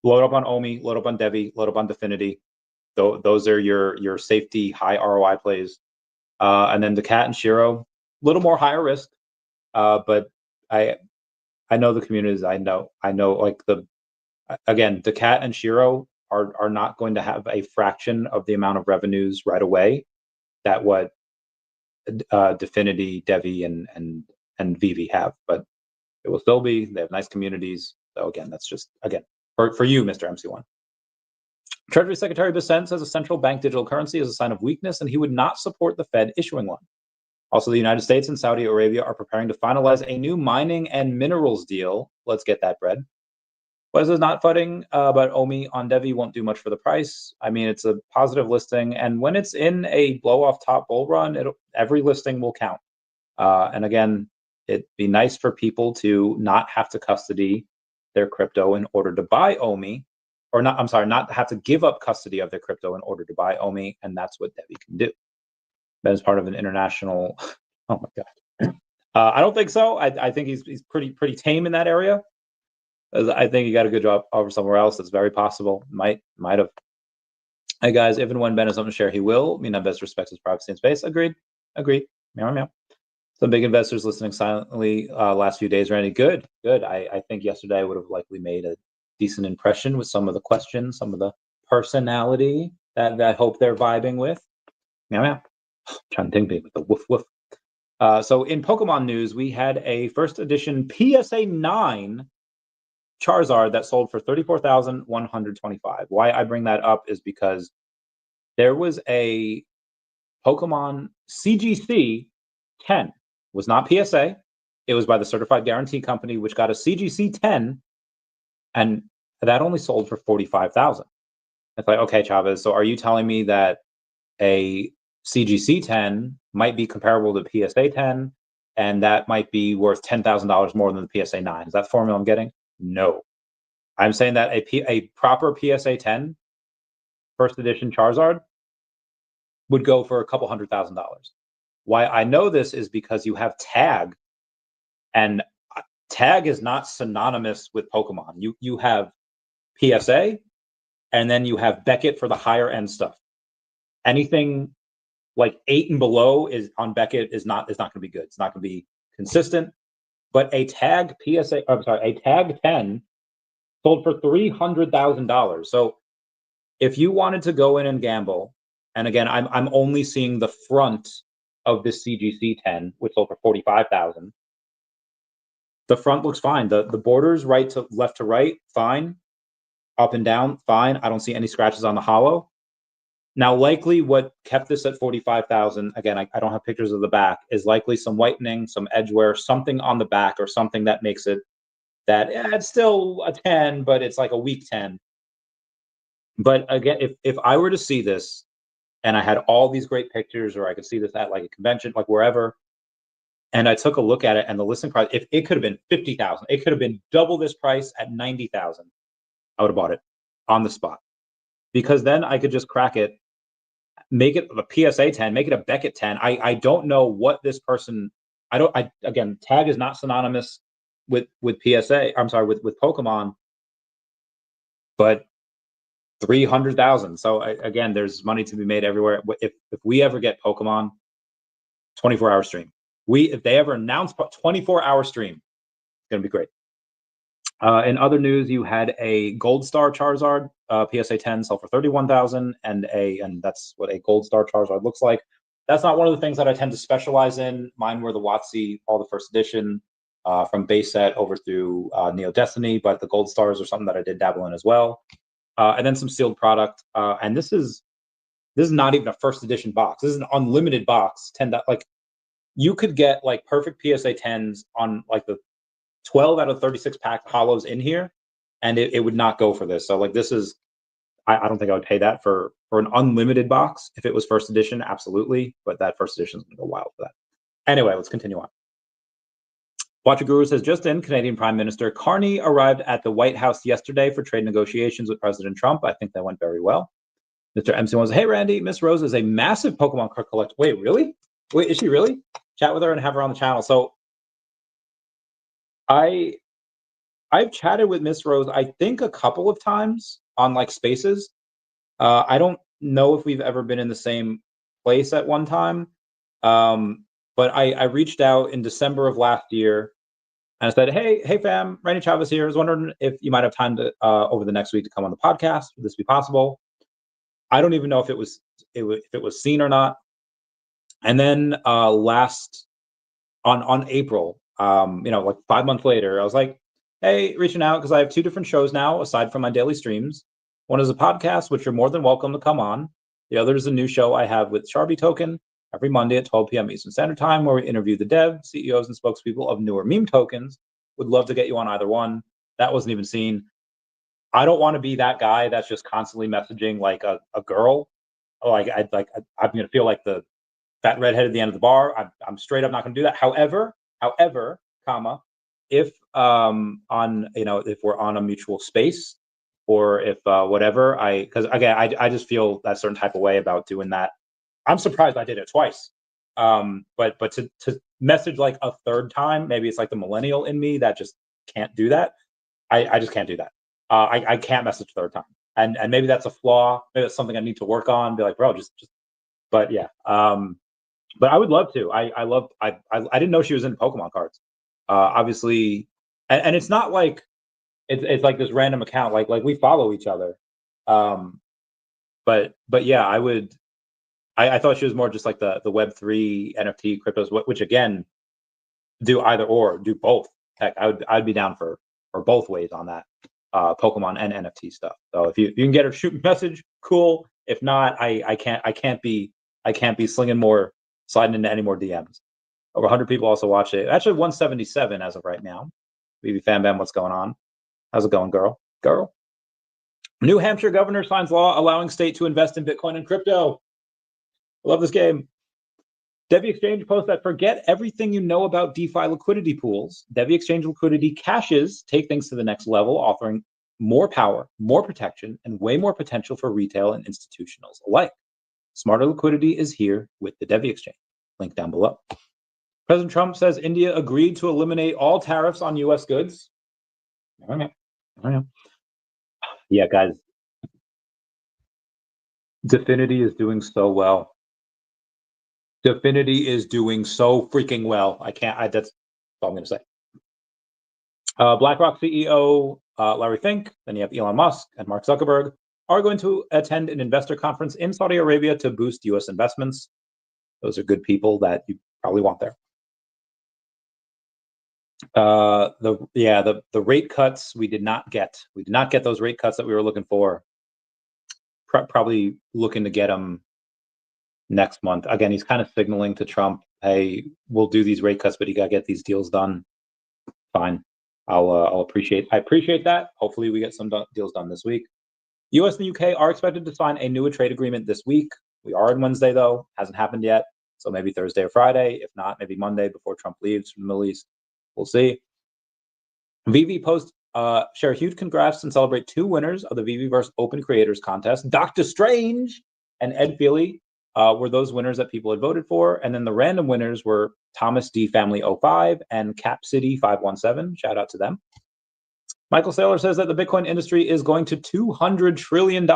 Load up on OMI, load up on DEVVE, load up on Definity. Those are your safety, high ROI plays. And then daCAT and Shiro, a little more higher risk. But I know the communities. I know like again, daCAT and Shiro are not going to have a fraction of the amount of revenues right away that what Definity, DEVVE, and VeVe have, but it will still be. They have nice communities. So again, that's just for you, Mr. MC1. Treasury Secretary Bessent says a central bank digital currency is a sign of weakness, and he would not support the Fed issuing one. Also, the United States and Saudi Arabia are preparing to finalize a new mining and minerals deal. Let's get that bread. Wes is not fighting, but OMI on DEVVE won't do much for the price. I mean, it's a positive listing, and when it's in a blow-off top bull run, every listing will count. And again, it'd be nice for people to not have to custody their crypto in order to buy OMI, or not. I'm sorry, not have to give up custody of their crypto in order to buy OMI, and that's what DEVVE can do. That is part of an international. Oh my god, I don't think so. I think he's pretty tame in that area. I think he got a good job over somewhere else. That's very possible. Might have. Hey guys, if and when Ben has something to share, he will. I mean, best respects his privacy and space. Agreed. Meow meow. Some big investors listening silently last few days. Randy, good. I think yesterday I would have likely made a decent impression with some of the questions, some of the personality that I hope they're vibing with. Meow meow. Trying to think with the woof woof. So in Pokemon news, we had a first edition PSA 9 Charizard that sold for 34,125. Why I bring that up is because there was a Pokemon CGC 10, was not PSA. It was by the Certified Guarantee Company, which got a CGC 10, and that only sold for 45,000. It's like, okay, Chavez, so are you telling me that a CGC 10 might be comparable to PSA 10, and that might be worth $10,000 more than the PSA 9? Is that the formula I'm getting? No. I'm saying that a proper PSA 10 first edition Charizard would go for a couple $100,000. Why I know this is because you have tag, and tag is not synonymous with Pokemon. You have PSA, and then you have Beckett for the higher end stuff. Anything like 8 and below is on Beckett is not going to be good. It's not going to be consistent. But a tag PSA, I'm sorry, a tag 10 sold for $300,000. So if you wanted to go in and gamble, and again, I'm only seeing the front of this CGC 10, which sold for 45,000. The front looks fine. The borders right to left to right, fine. Up and down, fine. I don't see any scratches on the hollow. Now, likely what kept this at 45,000, again, I don't have pictures of the back, is likely some whitening, some edge wear, something on the back, or something that makes it that it's still a 10, but it's like a weak 10. But again, if I were to see this and I had all these great pictures, or I could see this at like a convention, like wherever, and I took a look at it, and the listing price, if it could have been 50,000, it could have been double this price at 90,000, I would have bought it on the spot, because then I could just crack it, make it a PSA 10, make it a Beckett 10. I don't know what this person, again, tag is not synonymous with PSA. I'm sorry, with Pokemon, but 300,000. So again, there's money to be made everywhere. If we ever get Pokemon 24-hour stream, if they ever announce 24-hour stream, it's gonna be great. In other news, you had a Gold Star Charizard PSA 10 sell for 31,000, and that's what a Gold Star Charizard looks like. That's not one of the things that I tend to specialize in. Mine were the WotC, all the first edition, from base set over through Neo Destiny, but the Gold Stars are something that I did dabble in as well. And then some sealed product. And this is not even a first edition box. This is an unlimited box. Like you could get like perfect PSA 10s on like the 12 out of 36 pack hollows in here, and it would not go for this. So like this is, I don't think I would pay that for an unlimited box. If it was first edition, absolutely, but that first edition is gonna go wild for that. Anyway, let's continue on. Watcher Guru says, just in, Canadian Prime Minister Carney arrived at the White House yesterday for trade negotiations with President Trump. I think that went very well. Mr. MC1 says, hey, Randy, Miss Rose is a massive Pokemon card collector. Wait, really? Wait, is she really? Chat with her and have her on the channel. So I've chatted with Miss Rose, I think a couple of times on like spaces. I don't know if we've ever been in the same place at one time. But I reached out in December of last year, and I said, hey fam, Randy Chavez here. I was wondering if you might have time to over the next week to come on the podcast. Would this be possible? I don't even know if it was seen or not. And then last on April, like 5 months later, I was like, hey, reaching out because I have 2 different shows now aside from my daily streams. One is a podcast, which you're more than welcome to come on. The other is a new show I have with Sharby Token every Monday at 12 p.m. Eastern Standard Time, where we interview the dev, CEOs, and spokespeople of newer meme tokens. Would love to get you on either one. That wasn't even seen. I don't want to be that guy that's just constantly messaging like a girl. I'm gonna feel like the fat redhead at the end of the bar. I'm straight up not gonna do that. However, if if we're on a mutual space, or if whatever, because again, I just feel that certain type of way about doing that. I'm surprised I did it twice. But to message like a third time, maybe it's like the millennial in me that just can't do that. I just can't do that. I can't message a third time, and maybe that's a flaw. Maybe that's something I need to work on. Be like, bro, just. But yeah. But I would love to. I didn't know she was into Pokemon cards. Obviously, and it's not like it's like this random account. Like we follow each other. But yeah, I thought she was more just like the Web3 NFT cryptos, which again do either or, do both. Heck, I'd be down for or both ways on that Pokemon and NFT stuff. So if you can get a shoot message, cool. If not, I can't be slinging more, sliding into any more DMs. Over 100 people also watch it. Actually, 177 as of right now. VeVe Fan Bam, what's going on? How's it going, girl? New Hampshire governor signs law allowing state to invest in Bitcoin and crypto. I love this game. DEVVE Exchange posts that forget everything you know about DeFi liquidity pools. DEVVE Exchange liquidity caches take things to the next level, offering more power, more protection, and way more potential for retail and institutionals alike. Smarter liquidity is here with the DEVVE Exchange. Link down below. President Trump says India agreed to eliminate all tariffs on U.S. goods. Yeah, guys. Definity is doing so well. Definity is doing so freaking well. That's all I'm going to say. BlackRock CEO Larry Fink, then you have Elon Musk and Mark Zuckerberg, are going to attend an investor conference in Saudi Arabia to boost U.S. investments. Those are good people that you probably want there. The rate cuts we did not get. We did not get those rate cuts that we were looking for. Probably looking to get them next month. Again, he's kind of signaling to Trump, hey, we'll do these rate cuts, but you got to get these deals done. Fine. I appreciate that. Hopefully we get some deals done this week. US and UK are expected to sign a new trade agreement this week. We are on Wednesday, though. Hasn't happened yet. So maybe Thursday or Friday. If not, maybe Monday before Trump leaves from the Middle East. We'll see. VeVe posts share huge congrats and celebrate 2 winners of the VeVeverse Open Creators Contest. Dr. Strange and Ed Feely were those winners that people had voted for. And then the random winners were Thomas D. Family 05 and Cap City 517. Shout out to them. Michael Saylor says that the Bitcoin industry is going to $200 trillion.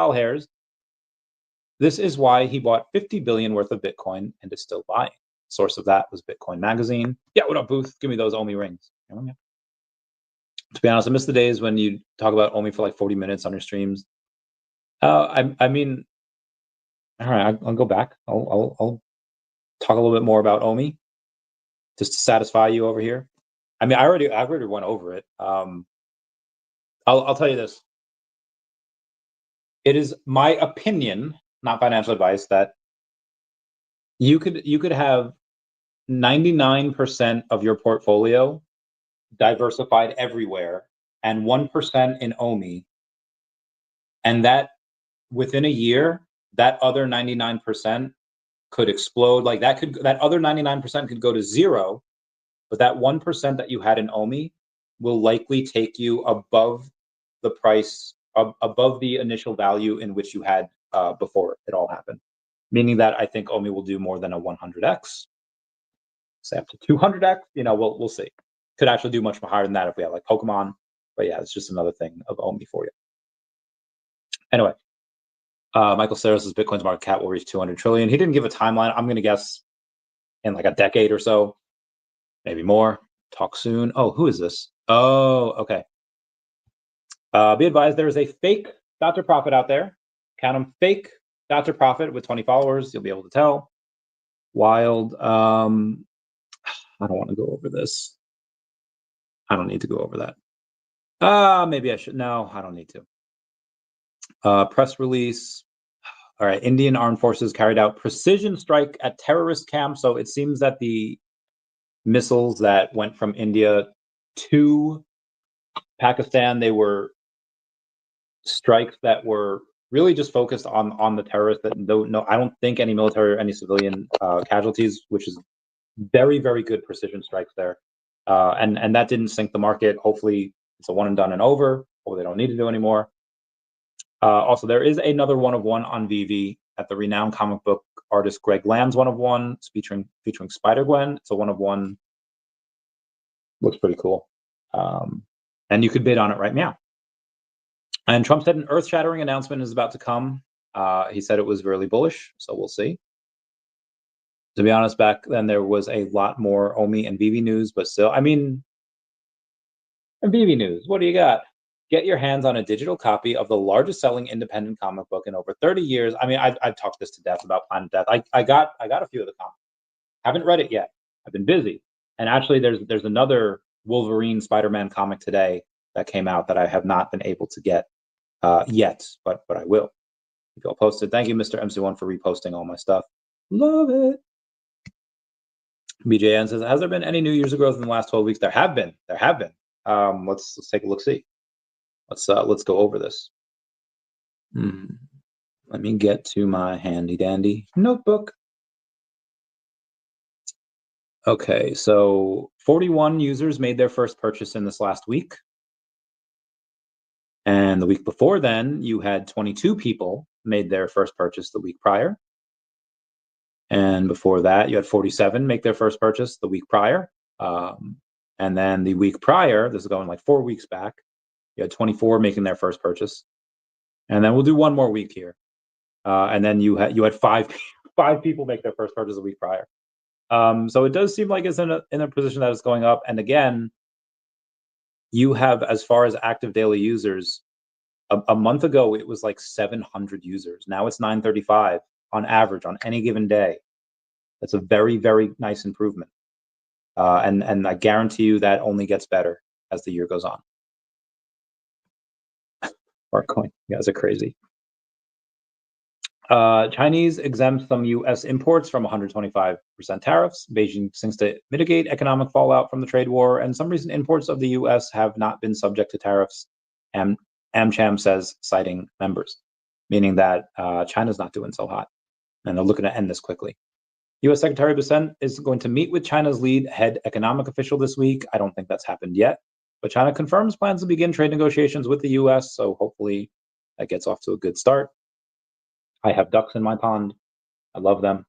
This is why he bought $50 billion worth of Bitcoin and is still buying. Source of that was Bitcoin Magazine. Yeah, what up, Booth? Give me those OMI rings. To be honest, I miss the days when you talk about OMI for like 40 minutes on your streams. I mean, all right, I'll go back. I'll talk a little bit more about OMI just to satisfy you over here. I mean, I already went over it. I'll tell you this. It is my opinion, not financial advice, that you could have 99% of your portfolio diversified everywhere and 1% in OMI, and that within a year, that other 99% could explode. Like that other 99% could go to zero, but that 1% that you had in OMI will likely take you above the price, above the initial value in which you had before it all happened. Meaning that I think OMI will do more than a 100x, say up to 200x. We'll see. Could actually do much more higher than that if we have like Pokemon. But yeah, it's just another thing of OMI for you. Anyway, Michael Saylor says Bitcoin's market cap will reach 200 trillion. He didn't give a timeline. I'm going to guess in like a decade or so, maybe more. Talk soon. Oh, who is this? Oh, okay. Be advised, there is a fake Dr. Profit out there. Count them, fake Dr. Profit with 20 followers. You'll be able to tell. Wild. I don't want to go over this. I don't need to go over that. Maybe I should. No, I don't need to. Press release. All right. Indian Armed Forces carried out precision strike at terrorist camp. So it seems that the missiles that went from India to Pakistan, they were strikes that were really just focused on the terrorists. That no, I don't think any military or any civilian casualties, which is very, very good precision strikes there. And that didn't sink the market. Hopefully it's a one and done and over, or they don't need to do anymore. Also, there is another one of one on VeVe at the renowned comic book artist Greg Land's one of one, featuring Spider-Gwen. It's a one of one. Looks pretty cool. And you could bid on it right now. And Trump said an earth-shattering announcement is about to come. He said it was really bullish, so we'll see. To be honest, back then there was a lot more OMI and VeVe news, but still, I mean, VeVe news, what do you got? Get your hands on a digital copy of the largest selling independent comic book in over 30 years. I mean, I've talked this to death about Planet Death. I got a few of the comics. Haven't read it yet. I've been busy. And actually, there's another Wolverine Spider-Man comic today that came out that I have not been able to get yet, but I will. If you'll post it. Thank you, Mr. MC1, for reposting all my stuff. Love it. BJN says, has there been any new user growth in the last 12 weeks? There have been. Let's take a look. See. Let's go over this. Let me get to my handy dandy notebook. Okay, so 41 users made their first purchase in this last week. And the week before then, you had 22 people made their first purchase the week prior. And before that, you had 47 make their first purchase the week prior. And then the week prior, this is going like 4 weeks back, you had 24 making their first purchase. And then we'll do one more week here. And then you had five people make their first purchase a week prior. So it does seem like it's in a position that is going up. And again, you have, as far as active daily users, a month ago it was like 700 users. Now it's 935 on average on any given day. That's a very, very nice improvement. And I guarantee you that only gets better as the year goes on. Bitcoin, you guys are crazy. Chinese exempt some U.S. imports from 125% tariffs. Beijing seeks to mitigate economic fallout from the trade war, and some recent imports of the U.S. have not been subject to tariffs. AmCham says, citing members, meaning that China's not doing so hot, and they're looking to end this quickly. U.S. Secretary of Defense is going to meet with China's lead head economic official this week. I don't think that's happened yet, but China confirms plans to begin trade negotiations with the U.S., so hopefully that gets off to a good start. I have ducks in my pond. I love them.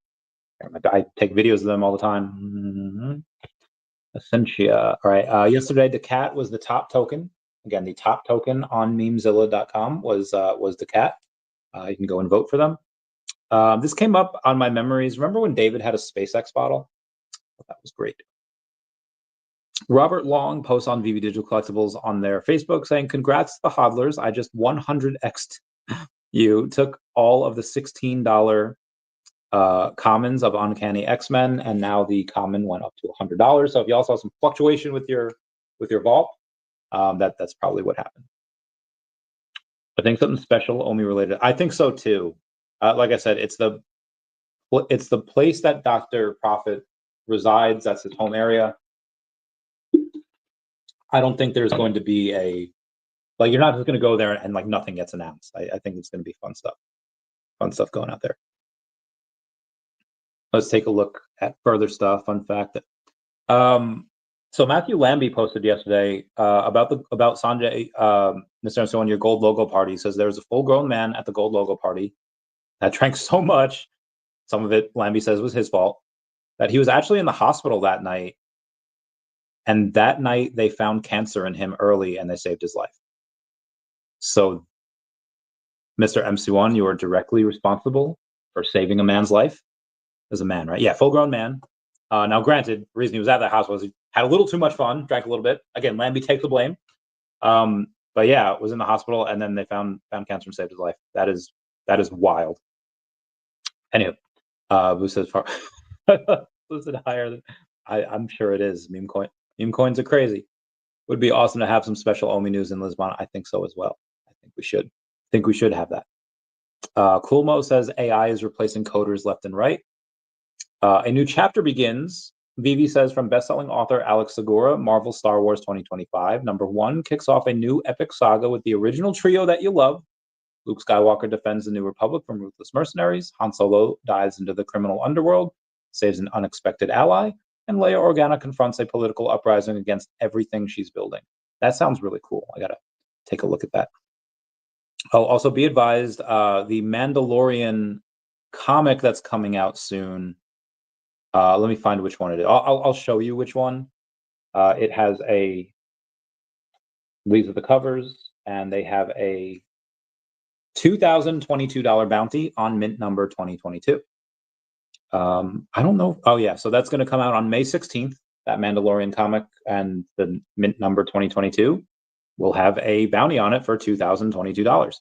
I take videos of them all the time. Essentia. All right. Yesterday, daCAT was the top token. Again, the top token on memezilla.com was daCAT. You can go and vote for them. This came up on my memories. Remember when David had a SpaceX bottle? That was great. Robert Long posts on VeVe Digital Collectibles on their Facebook saying, congrats to the hodlers. I just 100x'd you. Took all of the $16 commons of Uncanny X-Men, and now the common went up to $100. So if you also have some fluctuation with your vault, that's probably what happened. I think something special OMI related. I think so too. Like I said, it's the place that Dr. Prophet resides. That's his home area. I don't think there's going to be you're not just going to go there and like nothing gets announced. I think it's going to be fun stuff going out there. Let's take a look at further stuff. Fun fact. So Matthew Lambie posted yesterday about Sanjay, Mr. So on your gold logo party. He says there was a full-grown man at the gold logo party that drank so much, some of it Lambie says was his fault, that he was actually in the hospital that night. And that night they found cancer in him early and they saved his life. So, Mr. MC1, you are directly responsible for saving a man's life. As a man, right? Yeah, full-grown man. Now, granted, the reason he was at that house was he had a little too much fun, drank a little bit. Again, Lambie takes the blame. But yeah, was in the hospital, and then they found cancer and saved his life. That is wild. Anyway, Boo says far listed higher than I'm sure it is. Meme coins are crazy. Would be awesome to have some special OMI news in Lisbon. I think so as well. I think we should have that. Coolmo says AI is replacing coders left and right. A new chapter begins. VeVe says from best-selling author Alex Segura, Marvel Star Wars 2025. #1 kicks off a new epic saga with the original trio that you love. Luke Skywalker defends the New Republic from ruthless mercenaries. Han Solo dives into the criminal underworld, saves an unexpected ally, and Leia Organa confronts a political uprising against everything she's building. That sounds really cool. I gotta take a look at that. Oh, also be advised, the Mandalorian comic that's coming out soon. Let me find which one it is. I'll show you which one. It has these are the covers, and they have a $2,022 bounty on mint number 2022. I don't know. Oh yeah, so that's going to come out on May 16th. That Mandalorian comic and the mint number 2022 will have a bounty on it for $2,022.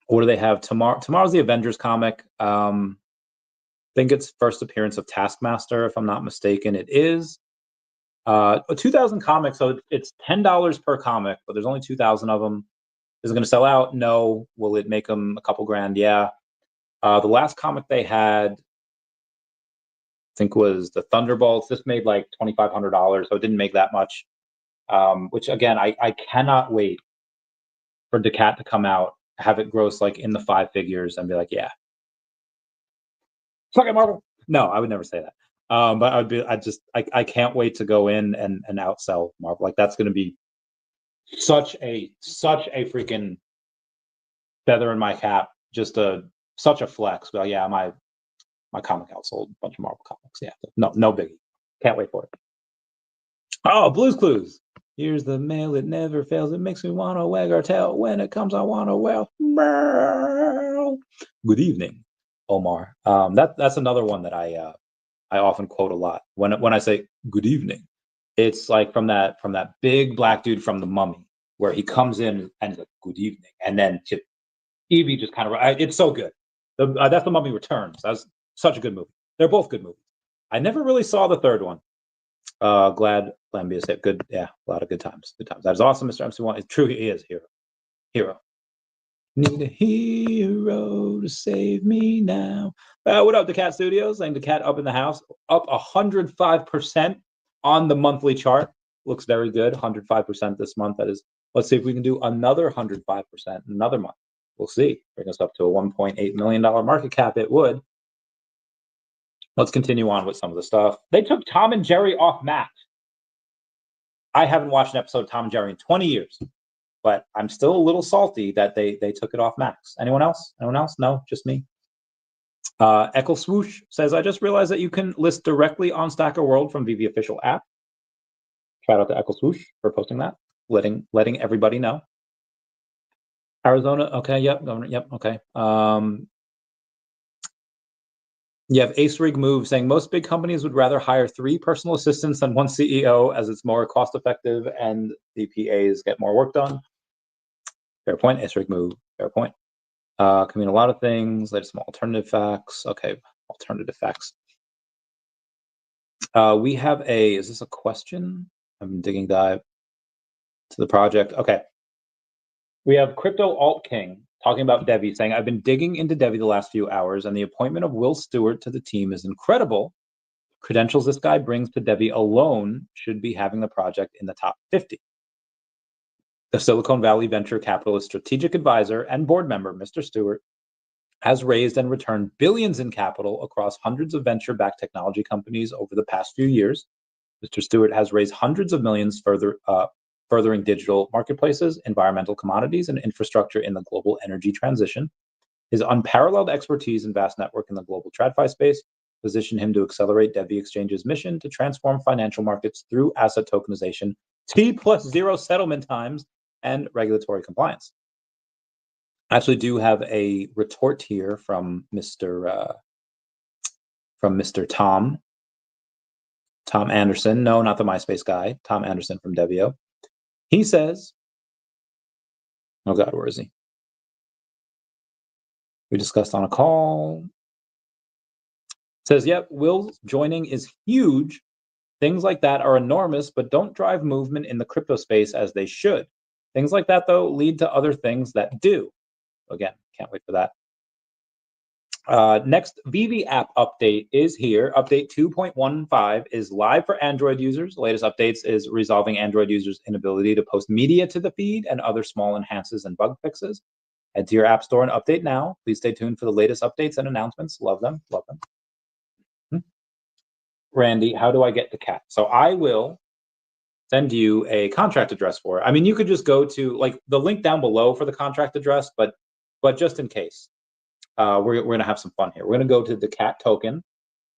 What do they have tomorrow? Tomorrow's the Avengers comic. I think it's first appearance of Taskmaster, if I'm not mistaken. It is. 2,000 comics, so it's $10 per comic, but there's only 2,000 of them. Is it going to sell out? No. Will it make them a couple grand? Yeah. The last comic they had, I think, was the Thunderbolts. This made like $2,500, so it didn't make that much. Which again, I cannot wait for daCAT to come out, have it gross like in the 5 figures, and be like, yeah, fuck it, Marvel. No, I would never say that. But I can't wait to go in and outsell Marvel. Like, that's going to be such a freaking feather in my cap. Just such a flex. Well, yeah, my comic outsold a bunch of Marvel comics. Yeah, no biggie. Can't wait for it. Oh, Blue's Clues. Here's the mail, it never fails. It makes me want to wag our tail. When it comes, I want to wail. Good evening, Omar. That's another one that I often quote a lot. When I say good evening, it's like from that big black dude from The Mummy, where he comes in and he's like, good evening. And then Evie just kind of, it's so good. That's The Mummy Returns. That's such a good movie. They're both good movies. I never really saw the third one. Glad be safe. Good, yeah, a lot of good times. That is awesome, Mr. MC1. It truly is hero. Need a hero to save me now. What up, daCAT Studios? Saying daCAT up in the house, up 105% on the monthly chart. Looks very good. 105% this month. That is. Let's see if we can do another 105% in another month. We'll see. Bring us up to a $1.8 million market cap. It would. Let's continue on with some of the stuff. They took Tom and Jerry off Max. I haven't watched an episode of Tom and Jerry in 20 years, but I'm still a little salty that they took it off Max. Anyone else? No, just me. Echo Swoosh says, I just realized that you can list directly on Stacker World from VeVe official app. Shout out to Echo Swoosh for posting that, letting everybody know. Arizona, okay, yep, governor, yep, okay. You have Ace Rig Move saying most big companies would rather hire 3 personal assistants than 1 CEO as it's more cost effective and the PAs get more work done. Fair point, Ace Rig Move, fair point. Can mean a lot of things, latest some alternative facts. Okay, alternative facts. We have is this a question? I'm digging dive to the project. Okay. We have Crypto Alt King talking about DEVVE, saying, I've been digging into DEVVE the last few hours, and the appointment of Will Stewart to the team is incredible. Credentials this guy brings to DEVVE alone should be having the project in the top 50. The Silicon Valley venture capitalist strategic advisor and board member, Mr. Stewart, has raised and returned billions in capital across hundreds of venture-backed technology companies over the past few years. Mr. Stewart has raised hundreds of millions furthering digital marketplaces, environmental commodities, and infrastructure in the global energy transition. His unparalleled expertise and vast network in the global TradFi space position him to accelerate DEVVE Exchange's mission to transform financial markets through asset tokenization, T+0 settlement times, and regulatory compliance. I actually do have a retort here from Mr. Tom Anderson. No, not the MySpace guy. Tom Anderson from DEVVE. He says, oh God, where is he? We discussed on a call. Says, yep, Will's joining is huge. Things like that are enormous, but don't drive movement in the crypto space as they should. Things like that, though, lead to other things that do. Again, can't wait for that. Next VeVe app update is here. Update 2.15 is live for Android users. The latest updates is resolving Android users' inability to post media to the feed and other small enhances and bug fixes. Head to your app store and update now. Please stay tuned for the latest updates and announcements. Love them. Randy, how do I get daCAT? So I will send you a contract address for it. I mean, you could just go to like the link down below for the contract address, but just in case. We're going to have some fun here. We're going to go to the daCAT token.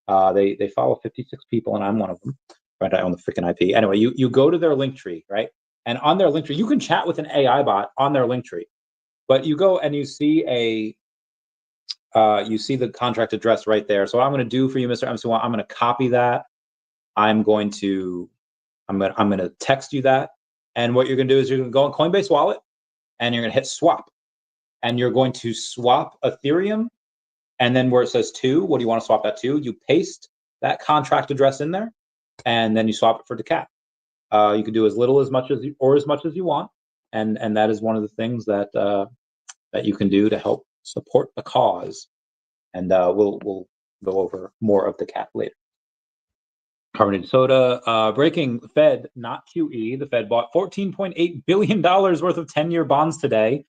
They follow 56 people, and I'm one of them. Right, I own the freaking IP. Anyway, you go to their link tree, right? And on their link tree, you can chat with an AI bot on their link tree. But you go and you see the contract address right there. So what I'm going to do for you, Mr. MC1, I'm going to copy that. I'm going to text you that. And what you're going to do is you're going to go on Coinbase Wallet, and you're going to hit swap. And you're going to swap Ethereum, and then where it says to, what do you want to swap that to? You paste that contract address in there, and then you swap it for daCAT. You can do as little as much as you want, and that is one of the things that that you can do to help support the cause. And we'll go over more of daCAT later. Carbonated soda. Breaking Fed, not QE. The Fed bought $14.8 billion worth of 10-year bonds today.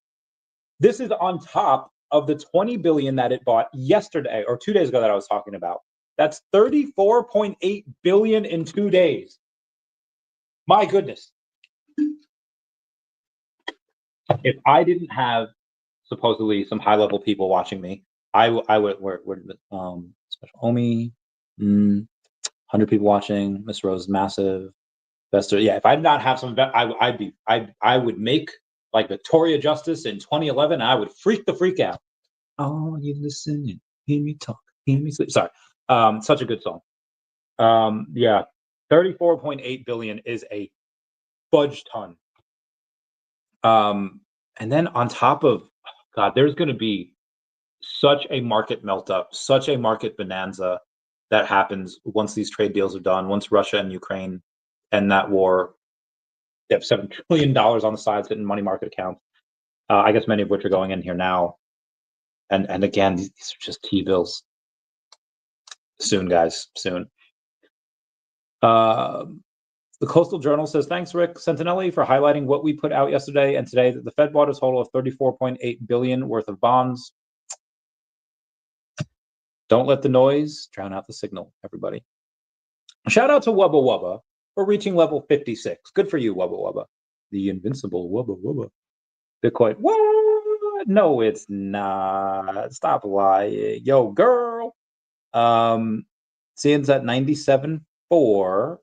This is on top of the $20 billion that it bought yesterday or 2 days ago that I was talking about. That's $34.8 billion in 2 days. My goodness. If I didn't have supposedly some high-level people watching me, I would special OMI, 100 people watching. Miss Rose, massive investor. Yeah, if I did not have some, I would make like Victoria Justice in 2011. I would freak out. Oh, you listen and hear me talk, hear me sleep. Sorry, such a good song. Yeah, 34.8 billion is a fudge ton. And then on top of, God, there's going to be such a market melt up, such a market bonanza that happens once these trade deals are done, once Russia and Ukraine end that war. They have $7 trillion on the side sitting in money market accounts. I guess many of which are going in here now. And again, these are just T-bills. Soon, guys, soon. The Coastal Journal says, thanks, Rick Sentinelli, for highlighting what we put out yesterday and today, that the Fed bought a total of $34.8 billion worth of bonds. Don't let the noise drown out the signal, everybody. Shout out to Wubba Wubba for reaching level 56. Good for you, Wubba Wubba. The invincible Wubba Wubba. Bitcoin. What? No, it's not. Stop lying. Yo, girl. Seeing's at 97.4,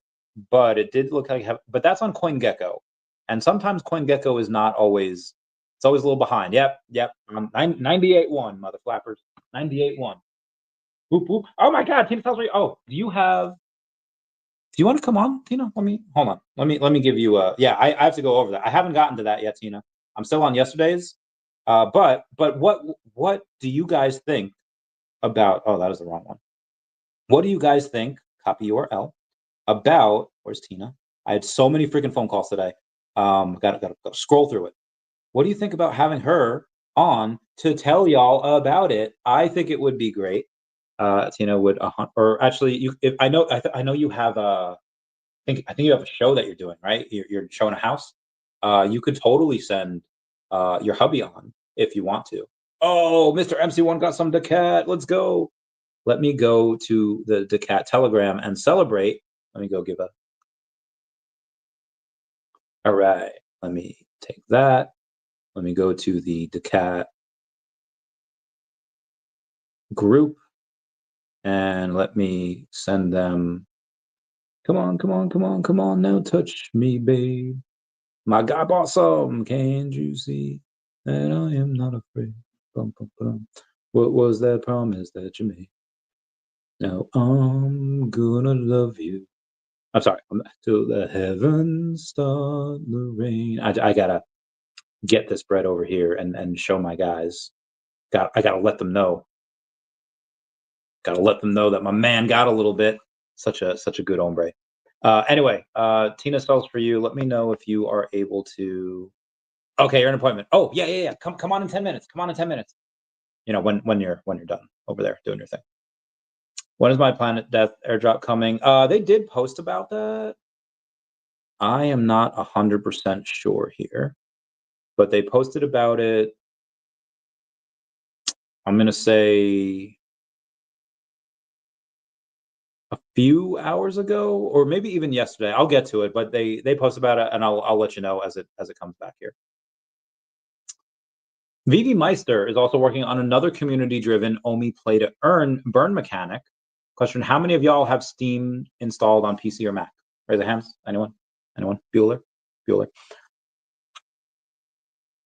but it did look like but that's on CoinGecko. And sometimes CoinGecko is not always, it's always a little behind. Yep. 98.1, mother flappers. 98.1. Whoop, whoop. Oh my God, Tina tells me, oh, do you want to come on, Tina? Hold on. Let me give you yeah, I have to go over that. I haven't gotten to that yet, Tina. I'm still on yesterday's. But what do you guys think about, oh, that is the wrong one. What do you guys think, copy URL, about, where's Tina? I had so many freaking phone calls today. Gotta scroll through it. What do you think about having her on to tell y'all about it? I think it would be great. Tina would, or actually, I know you have I think you have a show that you're doing, right? You're showing a house. You could totally send your hubby on if you want to. Oh, Mr. MC1 got some daCAT. Let's go. Let me go to the daCAT Telegram and celebrate. Let me go give a. All right. Let me take that. Let me go to the daCAT group and let me send them. Come on, now touch me, babe. My guy bought some, can't you see that I am not afraid? Bum, bum, bum. What was that promise that you made? Now I'm gonna love you. I'm sorry, till the heavens start the rain. I gotta get this bread over here and show my guys. I gotta let them know. Gotta let them know that my man got a little bit. Such a good hombre. Anyway, Tina spells for you. Let me know if you are able to. Okay, you're an appointment. Oh, yeah. Come on in 10 minutes. Come on in 10 minutes. You know, when you're done over there doing your thing. When is my Planet Death airdrop coming? They did post about that. I am not 100% sure here, but they posted about it. I'm gonna say a few hours ago, or maybe even yesterday. I'll get to it, but they post about it, and I'll let you know as it comes back here. VeVe Meister is also working on another community-driven OMI play to earn burn mechanic. Question: how many of y'all have Steam installed on PC or Mac? Raise your hands. Anyone? Bueller.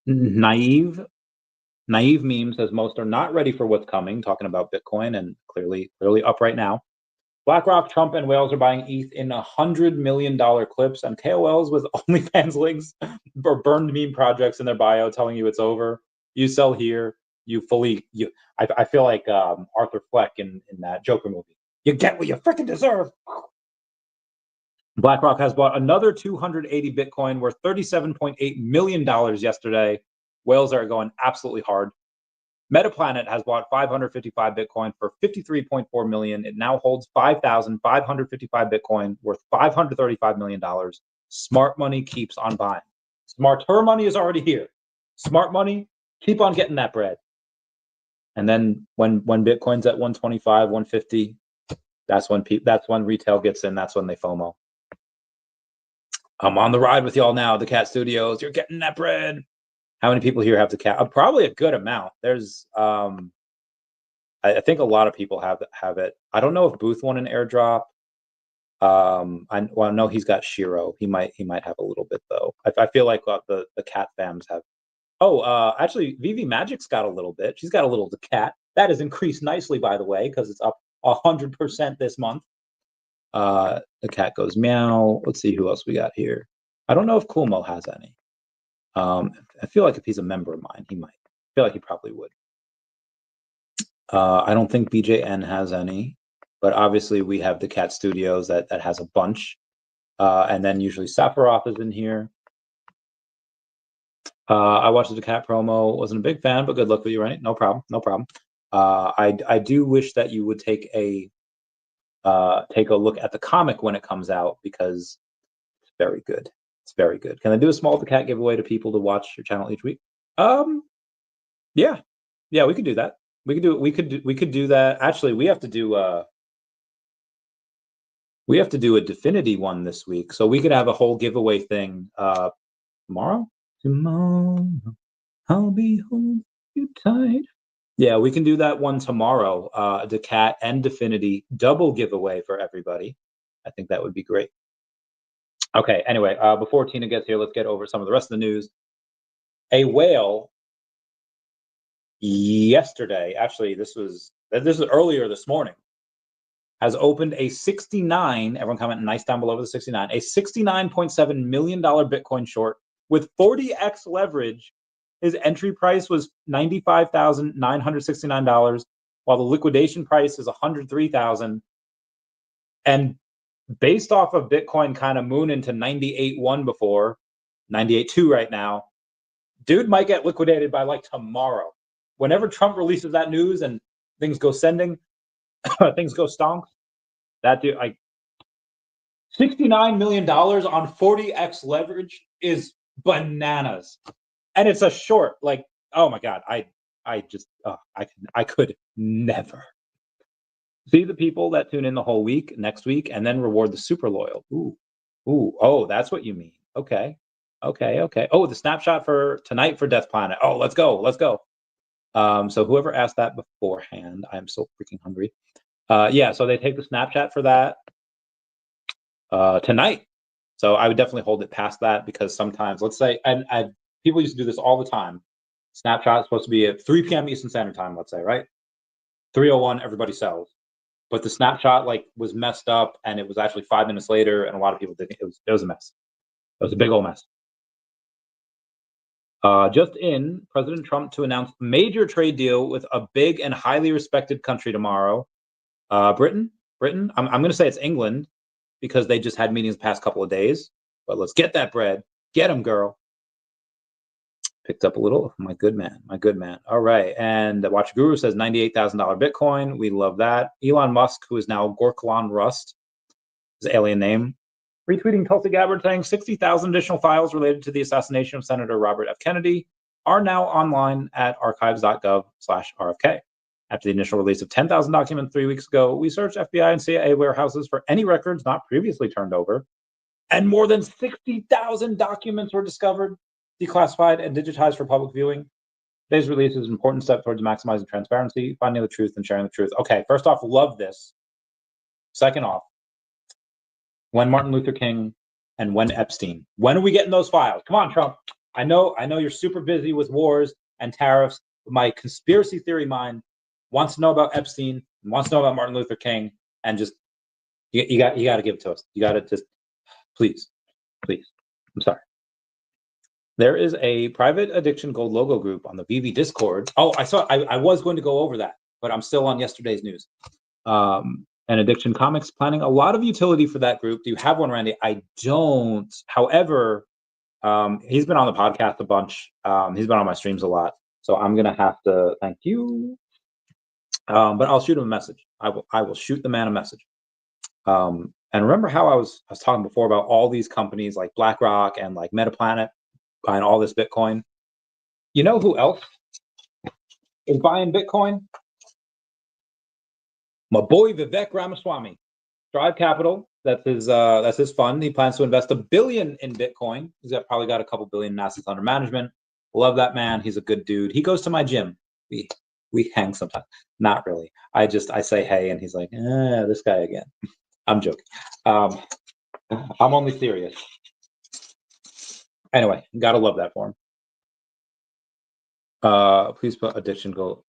Naive meme says most are not ready for what's coming. Talking about Bitcoin and clearly up right now. BlackRock, Trump, and whales are buying ETH in $100 million clips, and KOLs with OnlyFans links or burned meme projects in their bio telling you it's over. You sell here, I feel like Arthur Fleck in that Joker movie. You get what you freaking deserve. BlackRock has bought another 280 Bitcoin worth $37.8 million yesterday. Whales are going absolutely hard. Metaplanet has bought 555 Bitcoin for $53.4 million. It now holds 5,555 Bitcoin worth $535 million. Smart money keeps on buying. Smarter money is already here. Smart money, keep on getting that bread. And then when Bitcoin's at 125, 150, that's when retail gets in. That's when they FOMO. I'm on the ride with y'all now. DaCAT Studios, you're getting that bread. How many people here have DaCAT? Probably a good amount. There's, I think a lot of people have it. I don't know if Booth won an airdrop. I know he's got Shiro. He might have a little bit though. I feel like the cat fams have. Oh, actually, VeVe Magic's got a little bit. She's got a little DaCAT. That has increased nicely, by the way, because it's up 100% this month. The cat goes meow. Let's see who else we got here. I don't know if Kulmo has any. I feel like if he's a member of mine, he might. I feel like he probably would. I don't think BJN has any, but obviously we have DaCAT Studios that has a bunch. And then usually Safarov is in here. I watched the DaCAT promo. Wasn't a big fan, but good luck with you, right? No problem. No problem. I do wish that you would take a look at the comic when it comes out because it's very good. It's very good. Can I do a small DaCAT giveaway to people to watch your channel each week? Yeah, we could do that. We could do that. Actually, we have to do a Definity one this week, so we could have a whole giveaway thing tomorrow. Tomorrow, I'll be holding you tight. Yeah, we can do that one tomorrow. DaCAT and Definity double giveaway for everybody. I think that would be great. Okay, anyway, before Tina gets here, let's get over some of the rest of the news. A whale yesterday, actually, this was earlier this morning, has opened a 69, everyone comment nice down below the 69, a $69.7 million Bitcoin short with 40x leverage. His entry price was $95,969, while the liquidation price is $103,000. And based off of Bitcoin kind of mooning to 98.1 before, 98.2 right now, dude might get liquidated by like tomorrow. Whenever Trump releases that news and things go sending, things go stonks, that dude, like $69 million on 40x leverage is bananas. And it's a short, like, oh my God, I could never see the people that tune in the whole week next week and then reward the super loyal. Oh, that's what you mean. Okay. Oh, the snapshot for tonight for Death Planet. Oh, let's go. So whoever asked that beforehand, I'm so freaking hungry. Yeah, so they take the snapshot for that tonight. So I would definitely hold it past that because sometimes, let's say, and people used to do this all the time. Snapshot is supposed to be at 3 p.m. Eastern Standard Time, let's say, right? 3:01, everybody sells. But the snapshot was messed up, and it was actually 5 minutes later, and a lot of people didn't. It was a mess. It was a big old mess. Just in, President Trump to announce major trade deal with a big and highly respected country tomorrow. Britain. I'm going to say it's England because they just had meetings the past couple of days. But let's get that bread. Get them, girl. Picked up a little. My good man. All right. And the Watch Guru says $98,000 Bitcoin. We love that. Elon Musk, who is now Gorklan Rust, his alien name, retweeting Tulsi Gabbard saying 60,000 additional files related to the assassination of Senator Robert F. Kennedy are now online at archives.gov/RFK. After the initial release of 10,000 documents 3 weeks ago, we searched FBI and CIA warehouses for any records not previously turned over, and more than 60,000 documents were discovered, declassified, and digitized for public viewing. Today's release is an important step towards maximizing transparency, finding the truth, and sharing the truth. Okay, first off, love this. Second off, when Martin Luther King and when Epstein? When are we getting those files? Come on, Trump. I know you're super busy with wars and tariffs, but my conspiracy theory mind wants to know about Epstein, wants to know about Martin Luther King, and just you got to give it to us. You got to just please. I'm sorry. There is a private addiction gold logo group on the VeVe Discord. Oh, I was going to go over that, but I'm still on yesterday's news. and Addiction Comics, planning a lot of utility for that group. Do you have one, Randy? I don't. However, he's been on the podcast a bunch. He's been on my streams a lot. So I'm gonna have to thank you. But I'll shoot him a message. I will shoot the man a message. And remember how I was talking before about all these companies like BlackRock and like Metaplanet buying all this Bitcoin? You know who else is buying Bitcoin? My boy Vivek Ramaswamy, Strive Capital. That's his fund. He plans to invest $1 billion in Bitcoin. He's probably got a couple billion in assets under management. Love that man. He's a good dude. He goes to my gym. We hang sometimes. Not really. I say hey, and he's like, this guy again. I'm joking. I'm only serious. Anyway, gotta love that for him. Please put addiction goal.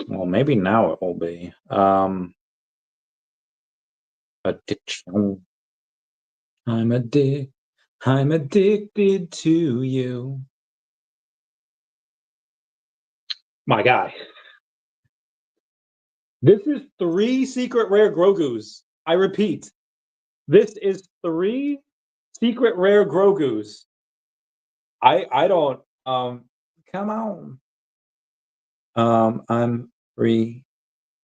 Well, maybe now it will be. Addiction. I'm addicted to you. My guy. This is 3 secret rare Grogus. I repeat, this is 3 secret rare Grogus. I don't come on. I'm free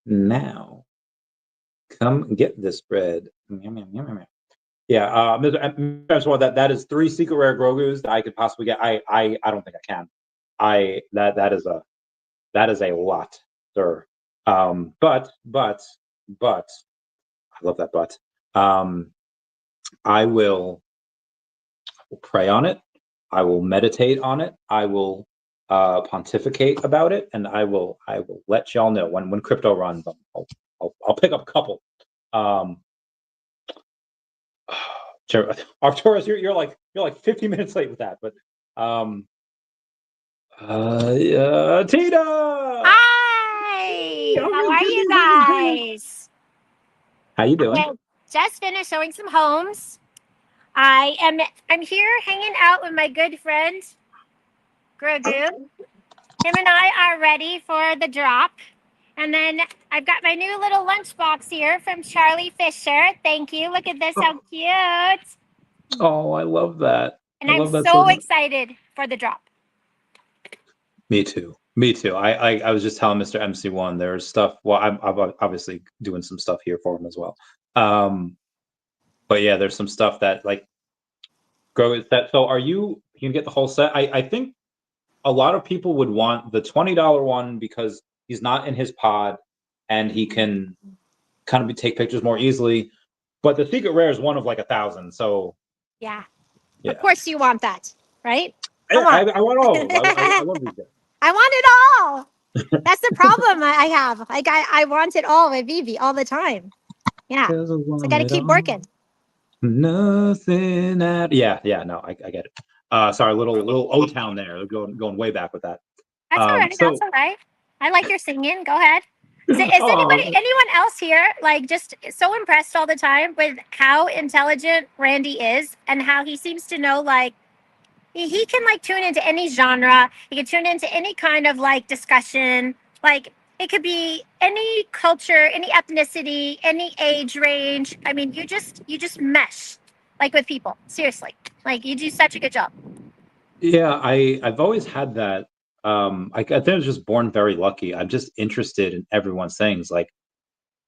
now. Come get this bread. Yeah, Mr. That is 3 secret rare Grogus that I could possibly get. I don't think I can. That is a lot, sir. But I love that but. I will pray on it. I will meditate on it. I will pontificate about it, and I will let y'all know when crypto runs. I'll pick up a couple. Arcturus, you're like 50 minutes late with that, but Tina. Hi. How are you guys? How you doing? Okay, just finished showing some homes. I'm here hanging out with my good friend Grogu. Him and I are ready for the drop. And then I've got my new little lunchbox here from Charlie Fisher. Thank you. Look at this, how cute. Oh, I love that. And I'm so excited for the drop. Me too. I was just telling Mr. MC1 there's stuff. Well, I'm obviously doing some stuff here for him as well. But yeah, there's some stuff that like grow that. So are you can get the whole set? I think a lot of people would want the $20 one because he's not in his pod and he can kind of take pictures more easily. But the secret rare is one of like 1,000. So yeah. Of course you want that, right? I want all of them. I love these guys. I want it all. That's the problem I have. Like I want it all with VeVe all the time. Yeah. So I got to keep working. Nothing at no, I get it. Sorry, little O-Town there. Going way back with that. That's all right. That's all right. I like your singing. Go ahead. Is anyone else here like just so impressed all the time with how intelligent Randy is and how he seems to know like he can like tune into any genre. He can tune into any kind of like discussion. Like it could be any culture, any ethnicity, any age range. I mean, you just mesh like with people. Seriously, like you do such a good job. Yeah, I've always had that. I think I was just born very lucky. I'm just interested in everyone's things. Like,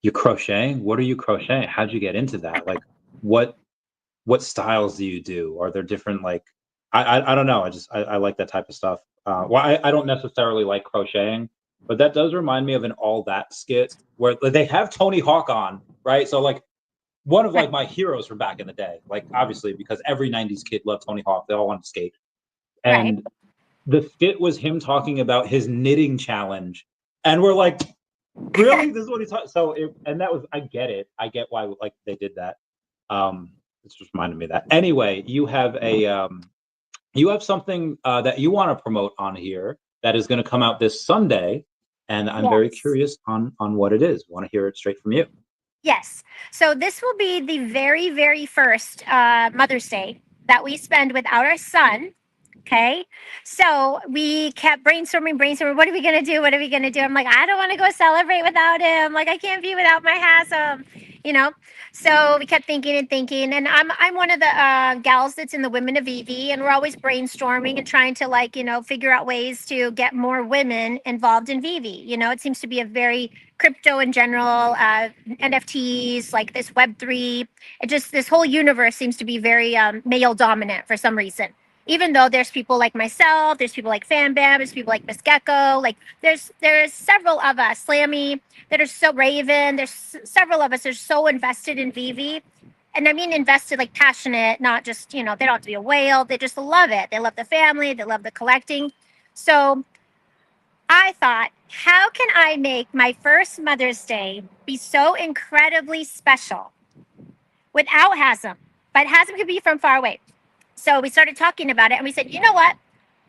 you crocheting? What are you crocheting? How'd you get into that? Like, what styles do you do? Are there different like? I don't know. I like that type of stuff. Well, I don't necessarily like crocheting, but that does remind me of an All That skit where they have Tony Hawk on, right? So like one of like my heroes from back in the day, like obviously because every 90s kid loved Tony Hawk. They all wanted to skate. And the skit was him talking about his knitting challenge. And we're like, really? This is what he's talking. So and that was I get it. I get why like they did that. It's just reminded me of that. Anyway, you have something that you want to promote on here that is going to come out this Sunday, and I'm very curious on what it is. I want to hear it straight from you. Yes. So this will be the very, very first Mother's Day that we spend without our son. Okay. So we kept brainstorming. What are we going to do? What are we going to do? I'm like, I don't want to go celebrate without him. Like, I can't be without my Hasm, you know? So we kept thinking and thinking. And I'm one of the gals that's in the Women of VeVe. And we're always brainstorming and trying to, like, figure out ways to get more women involved in VeVe. It seems to be a very crypto in general, NFTs, like this Web3. This whole universe seems to be very male dominant for some reason, even though there's people like myself, there's people like Fan Bam, there's people like Miss Gecko, like there's several of us, Slammy, that are so Raven. There's several of us that are so invested in VeVe. And I mean invested, like passionate, not just, they don't have to be a whale. They just love it. They love the family, they love the collecting. So I thought, how can I make my first Mother's Day be so incredibly special without Hasm? But Hasm could be from far away. So we started talking about it and we said, you know what?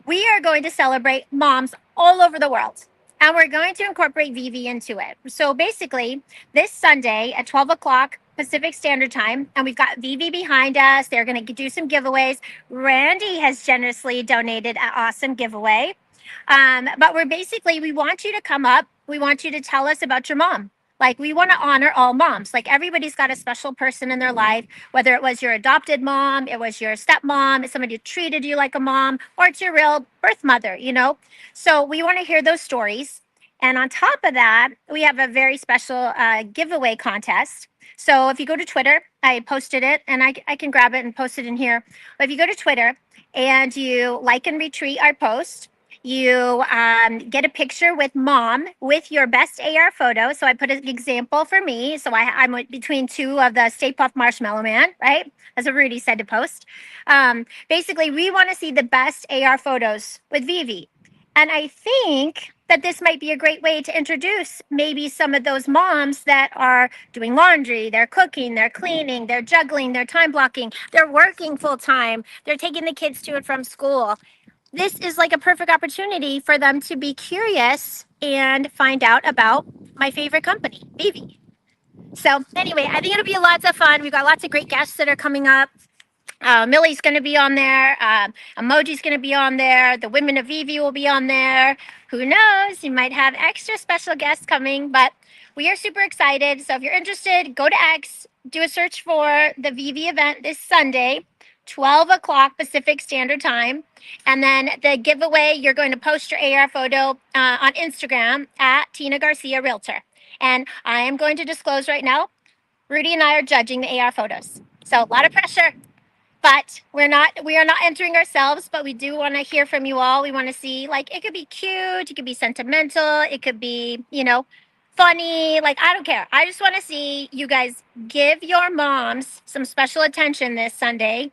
We are going to celebrate moms all over the world. And we're going to incorporate VeVe into it. So basically, this Sunday at 12 o'clock Pacific Standard Time, and we've got VeVe behind us. They're going to do some giveaways. Randy has generously donated an awesome giveaway. But we want you to come up. We want you to tell us about your mom. Like, we want to honor all moms. Like, everybody's got a special person in their life, whether it was your adopted mom, it was your stepmom, it's somebody who treated you like a mom, or it's your real birth mother, So we want to hear those stories. And on top of that, we have a very special giveaway contest. So if you go to Twitter, I posted it, and I can grab it and post it in here. But if you go to Twitter and you like and retweet our post, you get a picture with mom with your best AR photo. So I put an example for me. So I'm between two of the Stay Puft Marshmallow Man, right? That's what Rudy said to post. Basically, we want to see the best AR photos with VeVe. And I think that this might be a great way to introduce maybe some of those moms that are doing laundry, they're cooking, they're cleaning, they're juggling, they're time blocking, they're working full time, they're taking the kids to and from school. This is like a perfect opportunity for them to be curious and find out about my favorite company, VeVe. So anyway, I think it'll be lots of fun. We've got lots of great guests that are coming up. Millie's going to be on there. Emoji's going to be on there. The Women of VeVe will be on there. Who knows? You might have extra special guests coming, but we are super excited. So if you're interested, go to X, do a search for the VeVe event this Sunday, 12 o'clock Pacific Standard Time. And then the giveaway, you're going to post your AR photo on Instagram at Tina Garcia Realtor. And I am going to disclose right now, Rudy and I are judging the AR photos. So a lot of pressure. But we are not entering ourselves, but we do want to hear from you all. We want to see, like, it could be cute, it could be sentimental, it could be, funny. Like, I don't care. I just want to see you guys give your moms some special attention this Sunday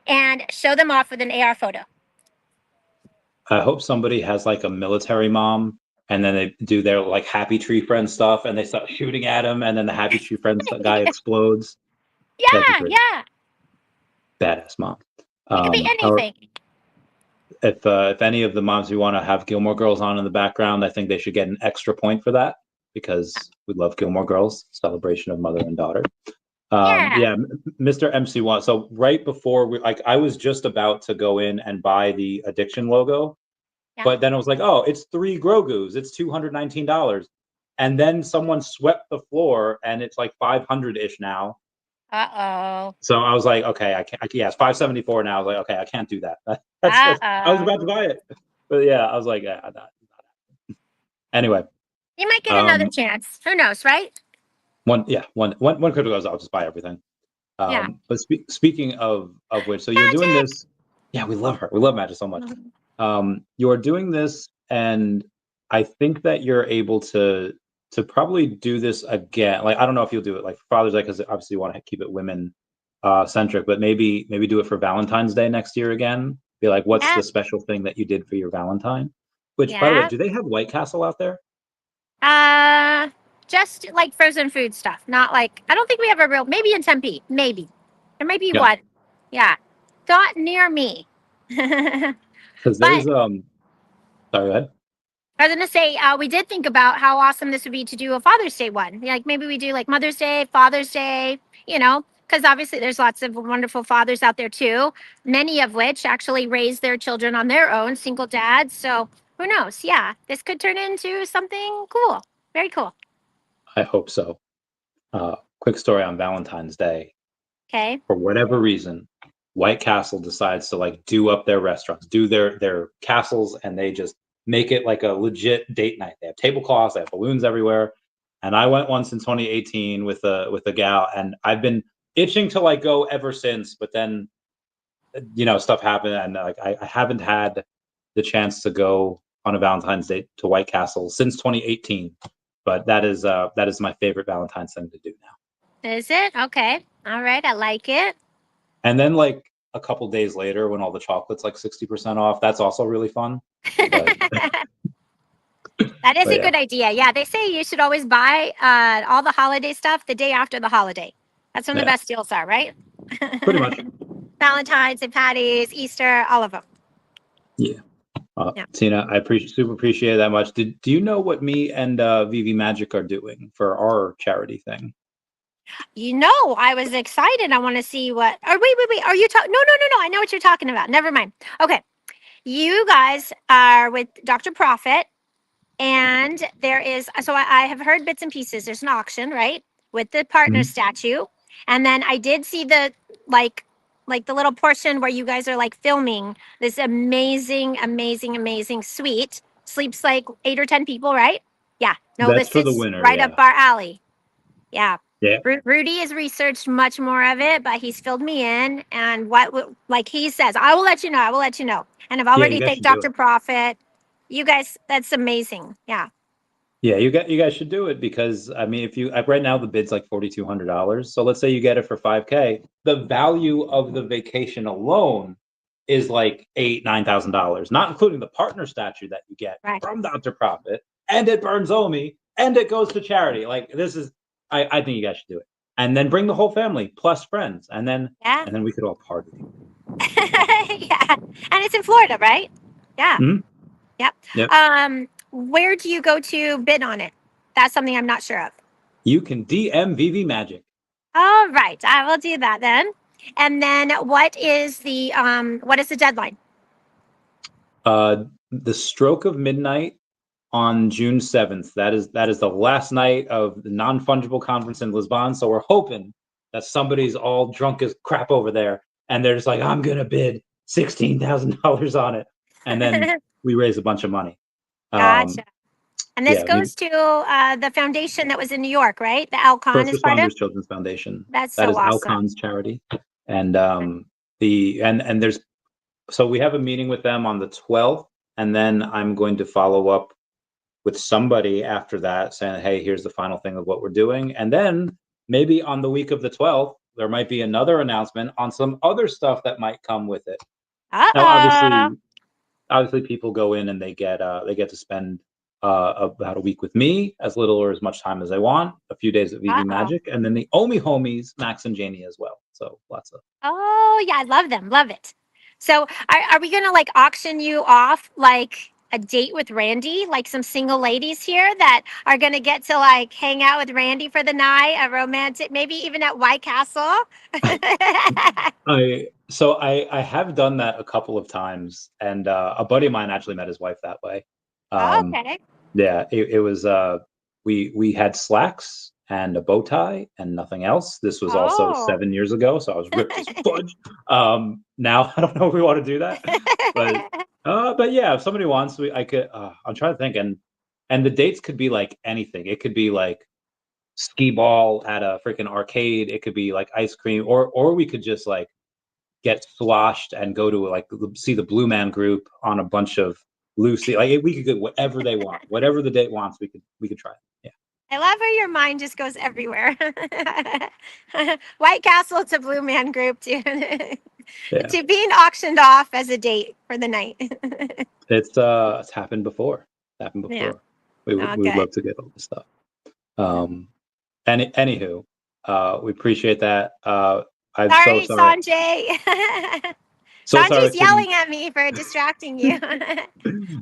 and show them off with an AR photo. I hope somebody has like a military mom, and then they do their like Happy Tree Friend stuff, and they start shooting at him, and then the Happy Tree Friend guy explodes. Yeah. Badass mom. It could be anything. If any of the moms who want to have Gilmore Girls on in the background, I think they should get an extra point for that, because we love Gilmore Girls, celebration of mother and daughter. Yeah, Mr. MC1. So right before I was just about to go in and buy the addiction logo, but then I was like, oh, it's 3 Grogus, it's $219, and then someone swept the floor, and it's like 500-ish now. So I was like, okay, I can't. Yeah, it's 574 now. I was like, okay, I can't do that. I was about to buy it, but yeah, I was like, yeah, not. Anyway, you might get another chance. Who knows, right? One critical goes, I'll just buy everything. But speaking of which, so you're doing this. Yeah, we love her. We love Magic so much. You're doing this, and I think that you're able to probably do this again. Like, I don't know if you'll do it like for Father's Day, because obviously you want to keep it women centric, but maybe do it for Valentine's Day next year again. Be like, what's the special thing that you did for your Valentine? Which, by the way, do they have White Castle out there? Just like frozen food stuff. Not like, I don't think we have a real, maybe in Tempe, maybe. There might be one. Yeah. Not near me. Because there's, sorry, go ahead. I was going to say, we did think about how awesome this would be to do a Father's Day one. Like, maybe we do like Mother's Day, Father's Day, because obviously there's lots of wonderful fathers out there too, many of which actually raise their children on their own, single dads. So who knows? Yeah, this could turn into something cool. Very cool. I hope so. Quick story on Valentine's Day. Okay. For whatever reason, White Castle decides to like do up their restaurants, do their castles, and they just make it like a legit date night. They have tablecloths, they have balloons everywhere. And I went once in 2018 with a gal, and I've been itching to like go ever since. But then, stuff happened, and like I haven't had the chance to go on a Valentine's Day to White Castle since 2018. But that is my favorite Valentine's thing to do now. Is it? Okay. All right. I like it. And then like a couple days later, when all the chocolate's like 60% off, that's also really fun. But, that is a good idea. Yeah, they say you should always buy all the holiday stuff the day after the holiday. That's when the best deals are, right? Pretty much. Valentine's and Patty's, Easter, all of them. Yeah. Tina, I super appreciate it that much. Do you know what me and VeVe Magic are doing for our charity thing? I was excited. I want to see what. Wait. Are you talking? No. I know what you're talking about. Never mind. Okay. You guys are with Dr. Profit, and there is. So I have heard bits and pieces. There's an auction, right, with the partner statue, and then I did see the like the little portion where you guys are like filming this amazing suite. Sleeps like 8 or 10 people, right? Yeah. No, that's this for is the winner, right up our alley. Yeah. Yeah. Rudy has researched much more of it, but he's filled me in. And like he says, I will let you know. And I've already thanked Dr. Profit. You guys, that's amazing. Yeah. Yeah, you guys should do it, because I mean, if you right now the bid's like $4,200. So let's say you get it for $5K, the value of the vacation alone is like $9,000, not including the partner statue that you get from Dr. Profit, and it burns OMI, and it goes to charity. Like this is, I think you guys should do it, and then bring the whole family plus friends, and then we could all party. Yeah, and it's in Florida, right? Yeah. Mm-hmm. Yep. Where do you go to bid on it? That's something I'm not sure of. You can DM VeVe Magic. All right, I will do that then. And then what is the deadline? The stroke of midnight on June 7th. That is the last night of the non-fungible conference in Lisbon. So we're hoping that somebody's all drunk as crap over there, and they're just like, I'm gonna bid $16,000 on it, and then we raise a bunch of money. Gotcha. And this goes to the foundation that was in New York, right? The Alcon is part of Children's Foundation. That is awesome. Alcon's charity, and there's so we have a meeting with them on the 12th, and then I'm going to follow up with somebody after that saying, hey, here's the final thing of what we're doing, and then maybe on the week of the 12th there might be another announcement on some other stuff that might come with it. Now, obviously people go in and they get to spend about a week with me, as little or as much time as they want, a few days at VeVe Magic, and then the OMI homies, Max and Janie, as well. So lots of. Oh yeah, I love them, love it. So are we gonna like auction you off like a date with Randy, like some single ladies here that are gonna get to like hang out with Randy for the night, a romantic, maybe even at White Castle? I have done that a couple of times, and a buddy of mine actually met his wife that way. Okay. Yeah, it was we had slacks and a bow tie and nothing else. This was also 7 years ago, so I was ripped as fudge. Now I don't know if we want to do that, but yeah, if somebody wants, I could. I'm trying to think, and the dates could be like anything. It could be like skee ball at a freaking arcade. It could be like ice cream, or we could just like get sloshed and go to like see the Blue Man Group on a bunch of Lucy. Like we could get whatever they want, whatever the date wants. We could try it. Yeah. I love how your mind just goes everywhere. White Castle to Blue Man Group to being auctioned off as a date for the night. It's happened before. Yeah. We would love to get all this stuff. Anywho, we appreciate that. I'm sorry, so sorry. Sanjay. Sanjay's yelling at me for distracting you.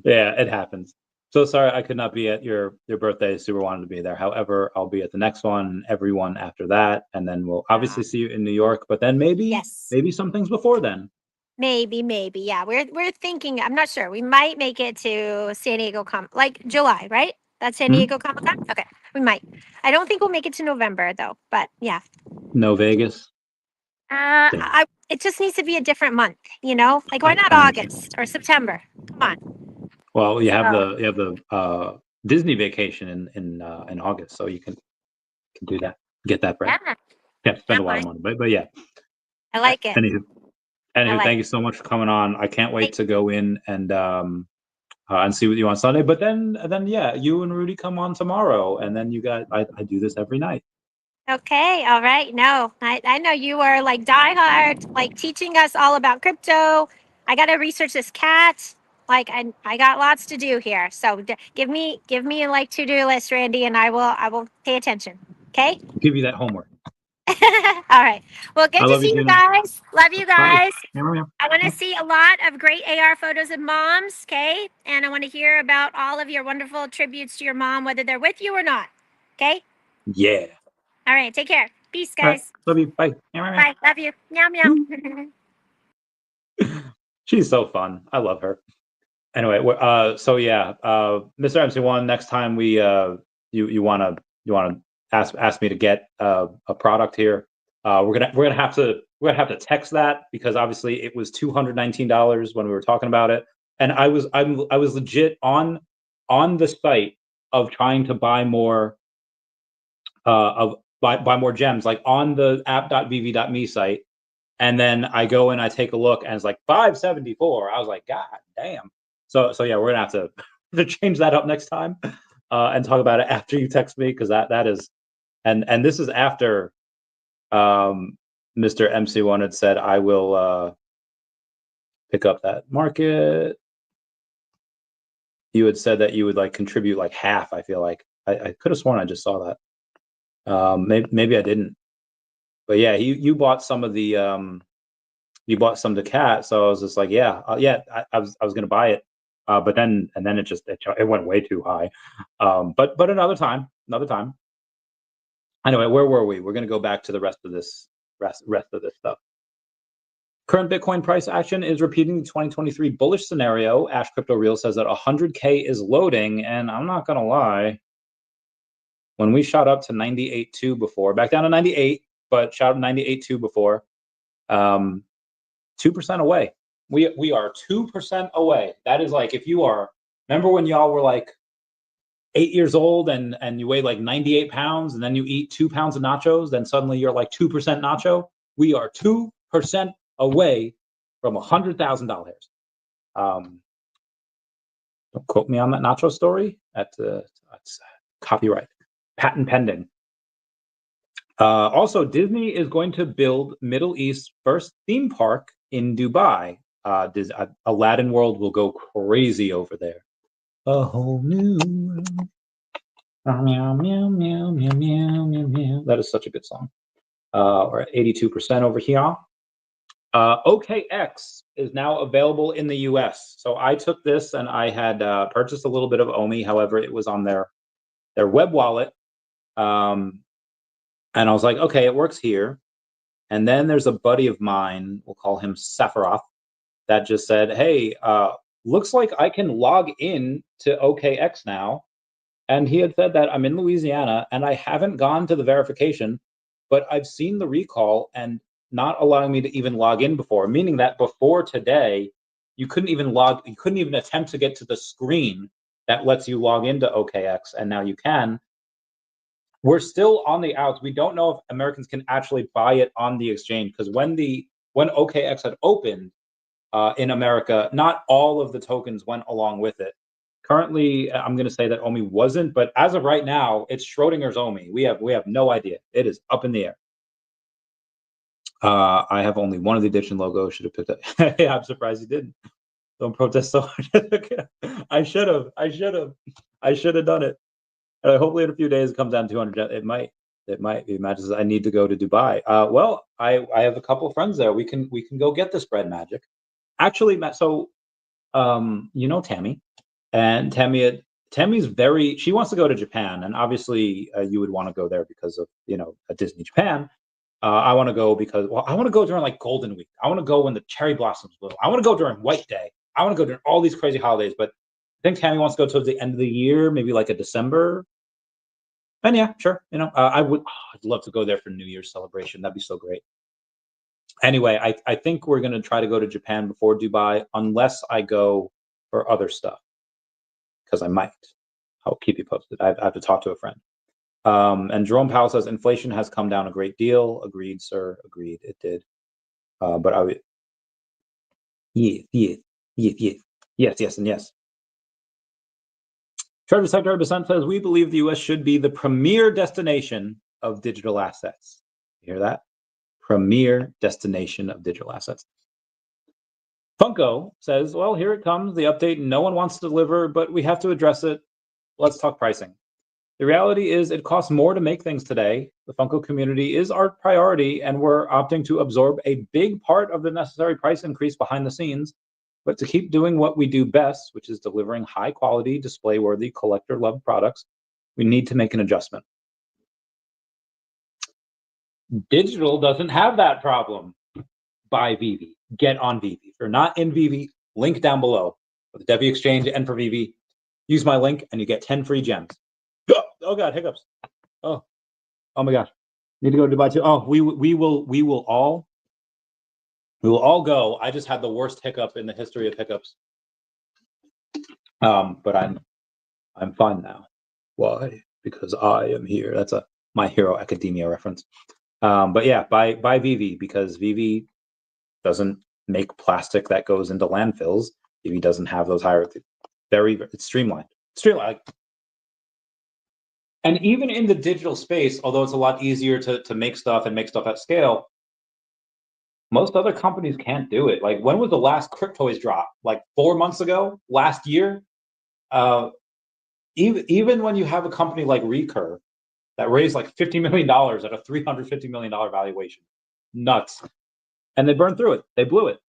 Yeah, it happens. So sorry I could not be at your birthday. Super wanted to be there. However, I'll be at the next one, everyone after that, and then we'll obviously see you in New York. But then maybe some things before then. Maybe, yeah. We're thinking. I'm not sure. We might make it to San Diego like July, right? That's San Diego Comic Con. Okay, we might. I don't think we'll make it to November though. But yeah. No Vegas. It just needs to be a different month. You know, like why not August or September? Come on. Well, you have the Disney vacation in August, so you can do that. Get that bread. Yeah, spend a lot of money, but yeah. I like it. Anywho, thank you so much for coming on. I can't wait to go in and see what you on Sunday. But then yeah, you and Rudy come on tomorrow, and then you guys. I do this every night. Okay, all right. No, I know you are like diehard, like teaching us all about crypto. I got to research this cat. Like I got lots to do here. So give me a like to-do list, Randy, and I will pay attention. Okay? I'll give you that homework. All right. Well, good to see you guys. Love you guys. I want to see a lot of great AR photos of moms, okay? And I want to hear about all of your wonderful tributes to your mom, whether they're with you or not. Okay? Yeah. All right. Take care. Peace, guys. Right. Love you. Bye. Bye. Love you. Meow, meow. She's so fun. I love her. Anyway, so yeah, Mr. MC1, next time we you want to ask me to get a product here, we're gonna have to text that, because obviously it was $219 when we were talking about it, and I was legit on the site of trying to buy more buy more gems, like on the app.vv.me site, and then I go and I take a look and it's like $574. I was like, God damn. So yeah, we're gonna have to change that up next time and talk about it after you text me, because that is, and this is after Mr. MC1 had said I will pick up that market. You had said that you would like contribute like half. I feel like I could have sworn I just saw that. Maybe I didn't. But yeah, you bought some of the DeCAT, so I was just like, yeah, I was gonna buy it, but then it went way too high. But another time. Anyway, where were we? We're gonna go back to the rest of this stuff. Current Bitcoin price action is repeating the 2023 bullish scenario. Ash Crypto Real says that 100K is loading, and I'm not gonna lie. When we shot up to 98.2 before, back down to 98, but shot up 98.2 before, 2% away. We are 2% away. That is like, if you are, remember when y'all were like 8 years old and you weigh like 98 pounds and then you eat 2 pounds of nachos, then suddenly you're like 2% nacho. We are 2% away from $100,000. Don't quote me on that nacho story. That's copyright, patent pending. Also, Disney is going to build Middle East's first theme park in Dubai. Aladdin World will go crazy over there. A whole new world. Meow, meow, meow, meow, meow, meow, meow. That is such a good song. We're at 82% over here. OKX is now available in the US. So I took this and I had purchased a little bit of OMI. However, it was on their web wallet. And I was like, okay, it works here. And then there's a buddy of mine, we'll call him Sephiroth, that just said, hey, looks like I can log in to OKX now. And he had said that I'm in Louisiana and I haven't gone to the verification, but I've seen the recall and not allowing me to even log in before, meaning that before today, you couldn't even attempt to get to the screen that lets you log into OKX, and now you can. We're still on the outs. We don't know if Americans can actually buy it on the exchange, because when OKX had opened in America, not all of the tokens went along with it. Currently, I'm going to say that OMI wasn't, but as of right now, it's Schrodinger's OMI. We have no idea. It is up in the air. I have only one of the edition logos. Should have picked up. Yeah, I'm surprised you didn't. Don't protest so hard. I should have done it. Hopefully in a few days it comes down to 200. It might be matches. I need to go to Dubai. Well, I have a couple of friends there. We can go get this bread magic. Actually, so you know Tammy, and Tammy Tammy's she wants to go to Japan, and obviously you would want to go there because of, a Disney Japan. I want to go because, I want to go during like Golden Week. I want to go when the cherry blossoms bloom. I want to go during White Day. I want to go during all these crazy holidays, but I think Tammy wants to go towards the end of the year, maybe like a December. And yeah, sure. I'd love to go there for New Year's celebration. That'd be so great. Anyway, I think we're going to try to go to Japan before Dubai, unless I go for other stuff, because I might. I'll keep you posted. I have to talk to a friend. And Jerome Powell says inflation has come down a great deal. Agreed, sir. Agreed. It did. But I would. Yes, and yes. Treasury Secretary Besant says we believe the U.S. should be the premier destination of digital assets. You hear that? Premier destination of digital assets. Funko says, well, here it comes, the update no one wants to deliver, but we have to address it. Let's talk pricing. The reality is it costs more to make things today. The Funko community is our priority, and we're opting to absorb a big part of the necessary price increase behind the scenes. But to keep doing what we do best, which is delivering high-quality, display-worthy, collector-loved products, we need to make an adjustment. Digital doesn't have that problem. Buy VeVe. Get on VeVe. If you're not in VeVe, link down below. For the DEVVE exchange and for VeVe, use my link and you get 10 free gems. Oh God, hiccups. Oh my gosh. Need to go to Dubai too. Oh, we will all go. I just had the worst hiccup in the history of hiccups. But I'm fine now. Why? Because I am here. That's a My Hero Academia reference. But yeah, buy VeVe, because VeVe doesn't make plastic that goes into landfills. VeVe doesn't have those higher. It's streamlined. And even in the digital space, although it's a lot easier to make stuff and make stuff at scale, most other companies can't do it. Like, when was the last Cryptoys drop? Like 4 months ago? Last year? Even when you have a company like Recur that raised like $50 million at a $350 million valuation. Nuts. And they burned through it. They blew it.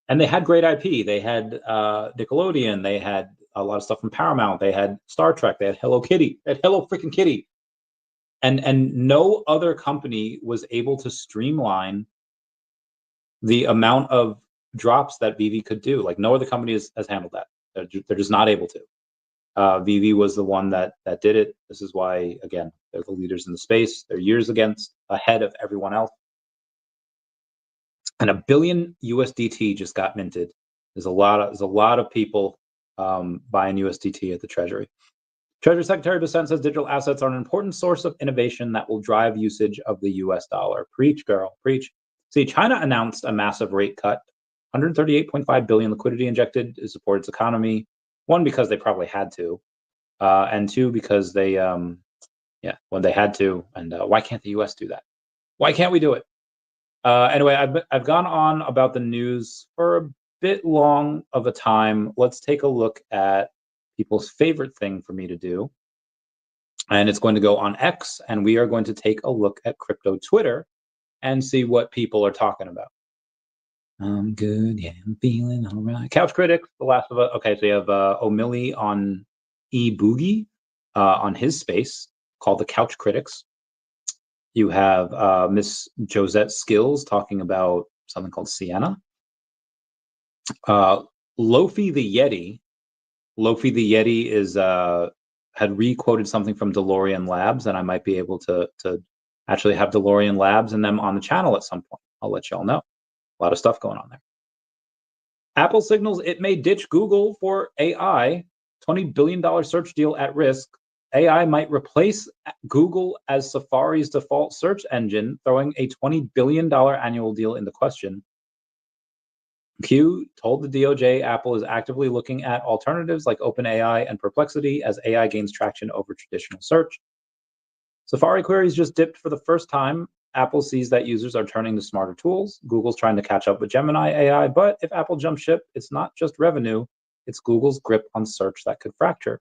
And they had great IP. They had Nickelodeon. They had a lot of stuff from Paramount. They had Star Trek. They had Hello Kitty. They had Hello freaking Kitty. And no other company was able to streamline the amount of drops that VeVe could do. Like, no other company has handled that. They're just not able to. VeVe was the one that did it. This is why, again, they're the leaders in the space. They're years ahead of everyone else. And $1 billion USDT just got minted. There's a lot of people buying USDT at the Treasury. Treasury Secretary Besant says digital assets are an important source of innovation that will drive usage of the US dollar. Preach, girl, preach. See, China announced a massive rate cut, 138.5 billion liquidity injected to support its economy. One, because they probably had to, and two, because they, when they had to. And why can't the US do that? Why can't we do it? Anyway, I've gone on about the news for a bit long of a time. Let's take a look at people's favorite thing for me to do. And it's going to go on X, and we are going to take a look at crypto Twitter and see what people are talking about. I'm good, yeah, I'm feeling all right. Couch Critics, The Last of Us. Okay, so you have O'Malley on eBoogie on his space called The Couch Critics. You have Miss Josette Skills talking about something called Sienna. Lofi the Yeti. Lofi the Yeti is had re-quoted something from DeLorean Labs, and I might be able to actually have DeLorean Labs and them on the channel at some point. I'll let y'all know. A lot of stuff going on there. Apple signals it may ditch Google for AI. $20 billion search deal at risk. AI might replace Google as Safari's default search engine, throwing a $20 billion annual deal into question. Q told the DOJ Apple is actively looking at alternatives like OpenAI and Perplexity as AI gains traction over traditional search. Safari queries just dipped for the first time. Apple sees that users are turning to smarter tools. Google's trying to catch up with Gemini AI, but if Apple jumps ship, it's not just revenue, it's Google's grip on search that could fracture.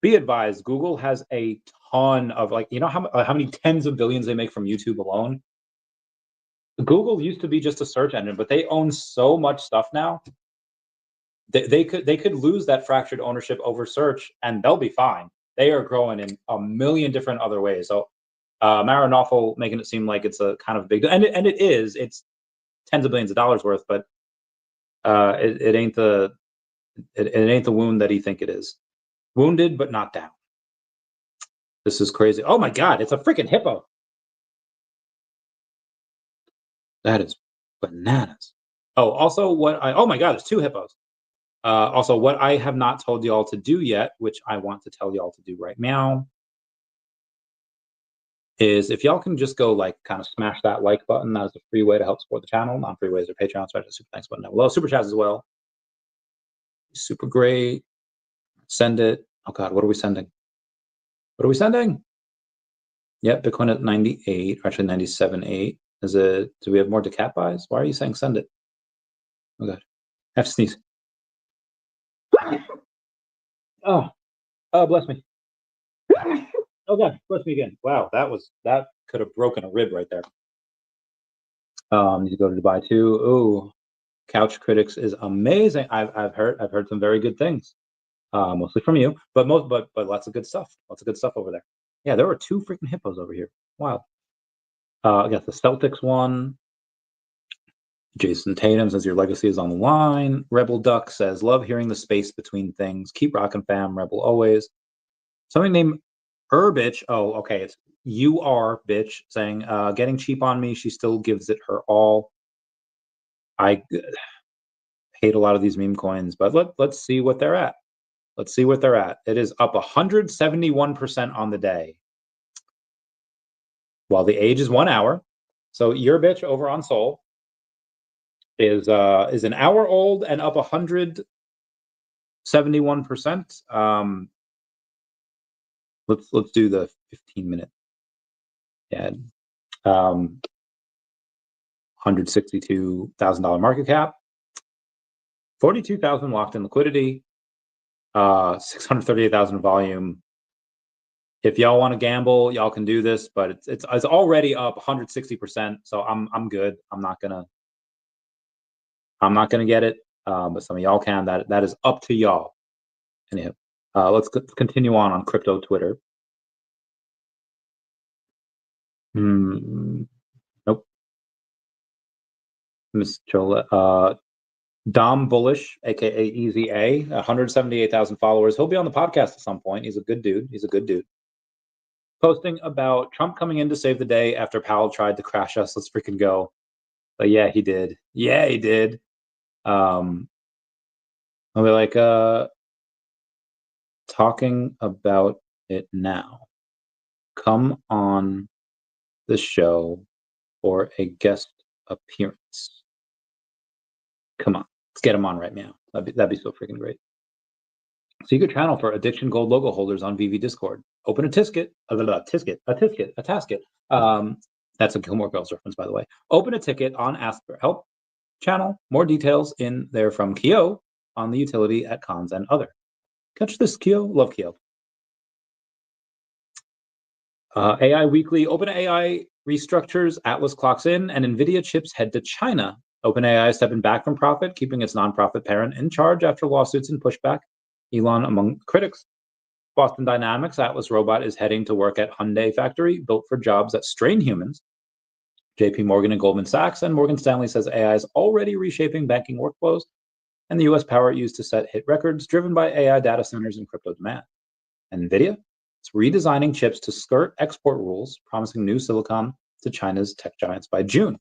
Be advised, Google has a ton of, like, you know how many tens of billions they make from YouTube alone? Google used to be just a search engine, but they own so much stuff now they could lose that fractured ownership over search, and they'll be fine. They are growing in a million different other ways. So Maronoffel making it seem like it's a kind of big deal, and it is. It's tens of billions of dollars worth, but it ain't the wound that he think it is. Wounded but not down. This is crazy. Oh my God, it's a freaking hippo. That is bananas. Oh, also oh my God, there's two hippos. Also, what I have not told y'all to do yet, which I want to tell y'all to do right now, is if y'all can just go like kind of smash that like button. That is a free way to help support the channel. Non-free ways are Patreon, so super thanks button down below. Super chats as well. Super great. Send it. Oh God, what are we sending? What are we sending? Yep, Bitcoin at 98, or actually 97.8. Is it? Do we have more DeCAT buys? Why are you saying send it? Oh God, I have to sneeze. Oh, bless me. Oh God, bless me again. Wow, that could have broken a rib right there. Need to go to Dubai too. Ooh, Couch Critics is amazing. I've heard some very good things, mostly from you, but lots of good stuff. Lots of good stuff over there. Yeah, there were two freaking hippos over here. Wow. I got the Celtics one. Jason Tatum says your legacy is on the line. Rebel Duck says love hearing the space between things. Keep rocking, fam. Rebel always. Something named Bitch. Oh, okay. It's you are bitch saying getting cheap on me. She still gives it her all. I hate a lot of these meme coins, but let's see what they're at. Let's see what they're at. It is up 171% on the day. While the age is 1 hour. So your bitch over on Sol is an hour old and up 171%. Let's do the 15-minute ad. $162,000 market cap, 42,000 locked in liquidity, 638,000 volume. If y'all want to gamble, y'all can do this, but it's already up 160%. So I'm good. I'm not gonna get it, but some of y'all can. That is up to y'all. Anyhow, let's continue on crypto Twitter. Nope. Miss Chola. Dom Bullish, aka Easy A, 178,000 followers. He'll be on the podcast at some point. He's a good dude. Posting about Trump coming in to save the day after Powell tried to crash us. Let's freaking go. But yeah, he did. Yeah, he did. I'll be like, talking about it now. Come on the show for a guest appearance. Come on, let's get him on right now. That'd be so freaking great. Secret channel for Addiction Gold logo holders on VeVe Discord. Open a tisket. A tasket. That's a Gilmore Girls reference, by the way. Open a ticket on Ask for Help channel. More details in there from Kyo on the utility at Cons and Other. Catch this, Kyo. Love Kyo. AI Weekly. OpenAI restructures. Atlas clocks in, and NVIDIA chips head to China. OpenAI stepping back from profit, keeping its nonprofit parent in charge after lawsuits and pushback. Elon among critics. Boston Dynamics, Atlas Robot is heading to work at Hyundai factory, built for jobs that strain humans. JP Morgan and Goldman Sachs and Morgan Stanley says AI is already reshaping banking workflows, and the U.S. power used to set hit records driven by AI data centers and crypto demand. And NVIDIA, it's redesigning chips to skirt export rules, promising new silicon to China's tech giants by June.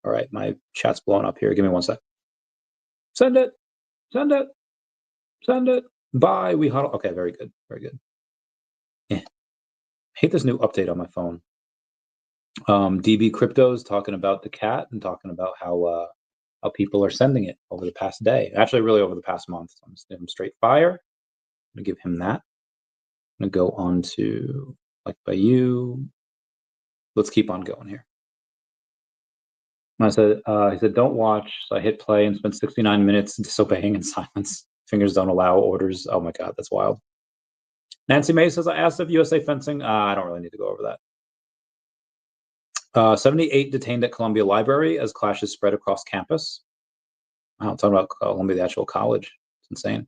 All right, my chat's blowing up here. Give me 1 sec. Send it. Bye. We huddle. Okay, very good. I hate this new update on my phone. DB Cryptos talking about DeCAT and talking about how people are sending it over the past day. Actually, really over the past month. So I'm just giving him straight fire. I'm gonna give him that. I'm gonna go on to like by you. Let's keep on going here. I said, he said, don't watch. So I hit play and spent 69 minutes disobeying in silence. Fingers don't allow orders. Oh my God, that's wild. Nancy May says, I asked if USA fencing. I don't really need to go over that. 78 detained at Columbia Library as clashes spread across campus. Wow, talking about Columbia, the actual college. insane.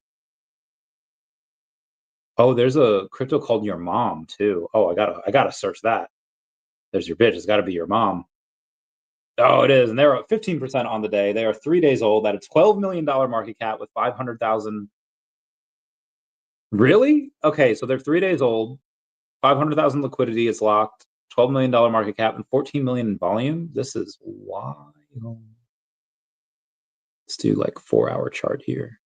Oh, there's a crypto called Your Mom too. Oh, I gotta search that. There's your bitch. It's got to be your mom. Oh, it is, and they're up 15% on the day. They are 3 days old at a $12 million market cap with 500,000. Really? Okay, so they're 3 days old, 500,000 liquidity is locked, $12 million market cap, and 14 million in volume. This is wild. Let's do like 4-hour chart here.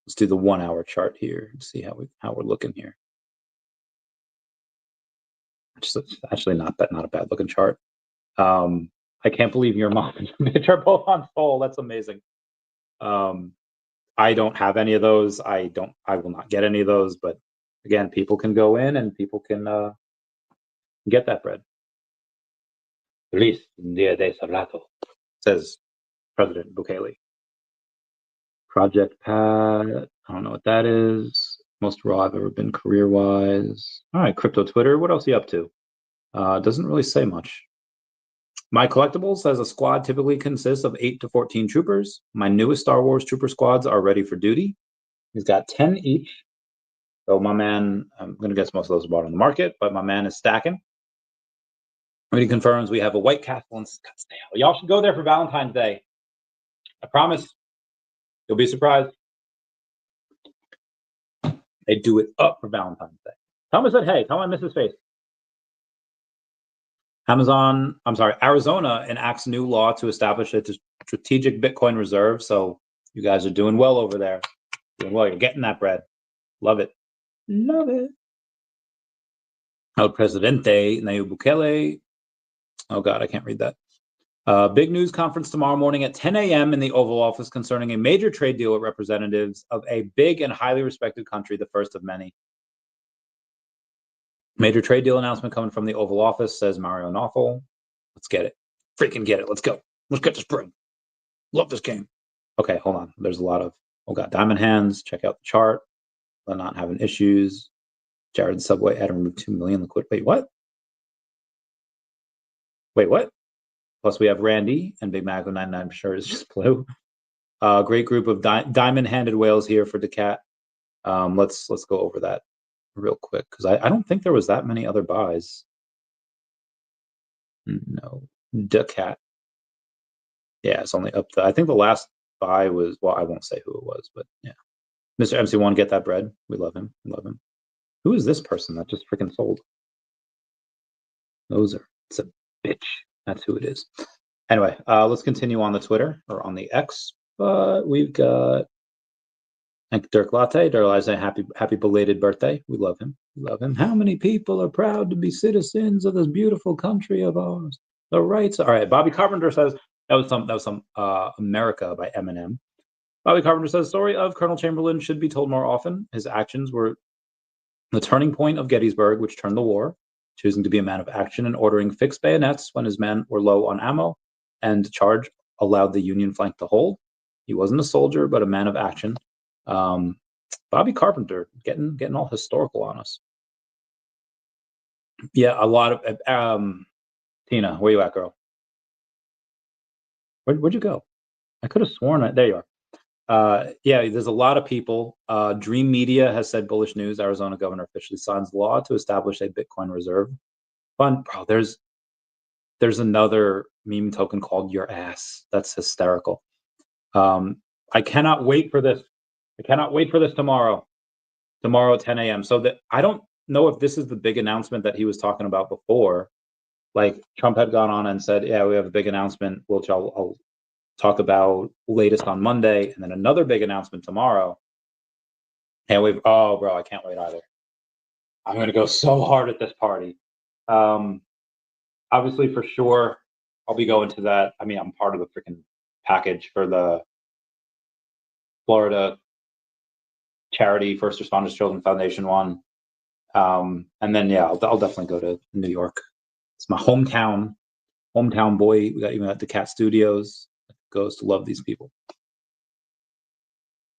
Let's do the 1-hour chart here and see how we're looking here. It's actually not a bad looking chart. I can't believe your mom and Mitch are both on Sol. That's amazing. I don't have any of those. I will not get any of those. But again, people can go in and people can get that bread. Feliz Dia de Sablato, says President Bukele. Project Pat, I don't know what that is. Most raw I've ever been career-wise. All right, Crypto Twitter. What else are you up to? Doesn't really say much. My Collectibles says a squad typically consists of 8 to 14 troopers. My newest Star Wars trooper squads are ready for duty. He's got 10 each. So my man, I'm going to guess most of those are bought on the market, but my man is stacking. And he confirms we have a White Castle in Scottsdale. Y'all should go there for Valentine's Day. I promise. You'll be surprised. They do it up for Valentine's Day. Thomas said, hey, tell my Mrs. Face. Arizona enacts new law to establish a strategic Bitcoin reserve. So you guys are doing well over there. Doing well. You're getting that bread. Love it. Love it. El Presidente Nayib Bukele. Oh, God, I can't read that. Big news conference tomorrow morning at 10 a.m. in the Oval Office concerning a major trade deal with representatives of a big and highly respected country, the first of many. Major trade deal announcement coming from the Oval Office, says Mario Nawful. Let's get it. Freaking get it. Let's go. Let's get this bread. Love this game. Okay, hold on. There's a lot of, oh God, diamond hands. Check out the chart. They're not having issues. Jared Subway had to remove 2 million liquid. Wait, what? Wait, what? Plus we have Randy and Big Mac 99 sure is just blue. Great group of diamond-handed whales here for daCAT. Let's go over that real quick because I don't think there was that many other buys. No, daCAT. Yeah, it's only up to, I think the last buy was, well, I won't say who it was, but yeah. Mr. MC1, get that bread. We love him. We love him. Who is this person that just freaking sold? It's a bitch. That's who it is. Anyway, let's continue on the Twitter or on the X. But we've got Dirk Latte. Dirk Latte, happy belated birthday. We love him. We love him. How many people are proud to be citizens of this beautiful country of ours? The rights. All right. Bobby Carpenter says that was some America by Eminem. Bobby Carpenter says story of Colonel Chamberlain should be told more often. His actions were the turning point of Gettysburg, which turned the war, choosing to be a man of action and ordering fixed bayonets when his men were low on ammo, and charge allowed the Union flank to hold. He wasn't a soldier, but a man of action. Bobby Carpenter getting all historical on us. Yeah, a lot of Tina, where you at, girl? Where'd you go? I could have sworn there you are. Yeah, there's a lot of people. Dream Media has said bullish news. Arizona governor officially signs law to establish a Bitcoin reserve fund. Bro, there's another meme token called Your Ass. That's hysterical. I cannot wait for this. I cannot wait for this tomorrow. Tomorrow at 10 a.m. So that I don't know if this is the big announcement that he was talking about before. Like Trump had gone on and said, yeah, we have a big announcement, which I'll talk about latest on Monday, and then another big announcement tomorrow. And oh, bro, I can't wait either. I'm going to go so hard at this party. Obviously, for sure, I'll be going to that. I mean, I'm part of the freaking package for the Florida charity First Responders Children Foundation one. And then, yeah, I'll definitely go to New York. It's my hometown boy. We got even at daCAT Studios. Goes to love these people.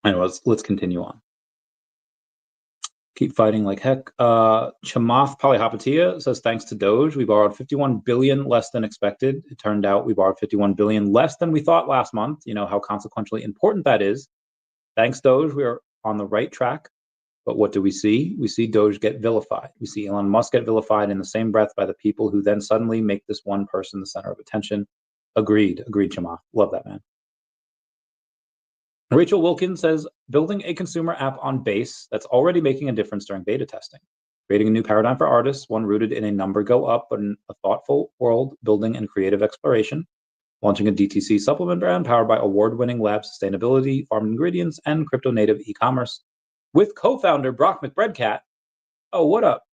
Anyways, let's continue on. Keep fighting like heck. Chamath Polyhopatia says, thanks to Doge, we borrowed 51 billion less than expected. It turned out we borrowed 51 billion less than we thought last month. You know how consequentially important that is. Thanks, Doge, we are on the right track. But what do we see? We see Doge get vilified. We see Elon Musk get vilified in the same breath by the people who then suddenly make this one person the center of attention. Agreed, Chama. Love that, man. Rachel Wilkins says, building a consumer app on Base that's already making a difference during beta testing. Creating a new paradigm for artists, one rooted in a number go up, but in a thoughtful world building and creative exploration. Launching a DTC supplement brand powered by award-winning lab sustainability, farm ingredients, and crypto-native e-commerce. With co-founder Brock McBreadcat. Oh, what up?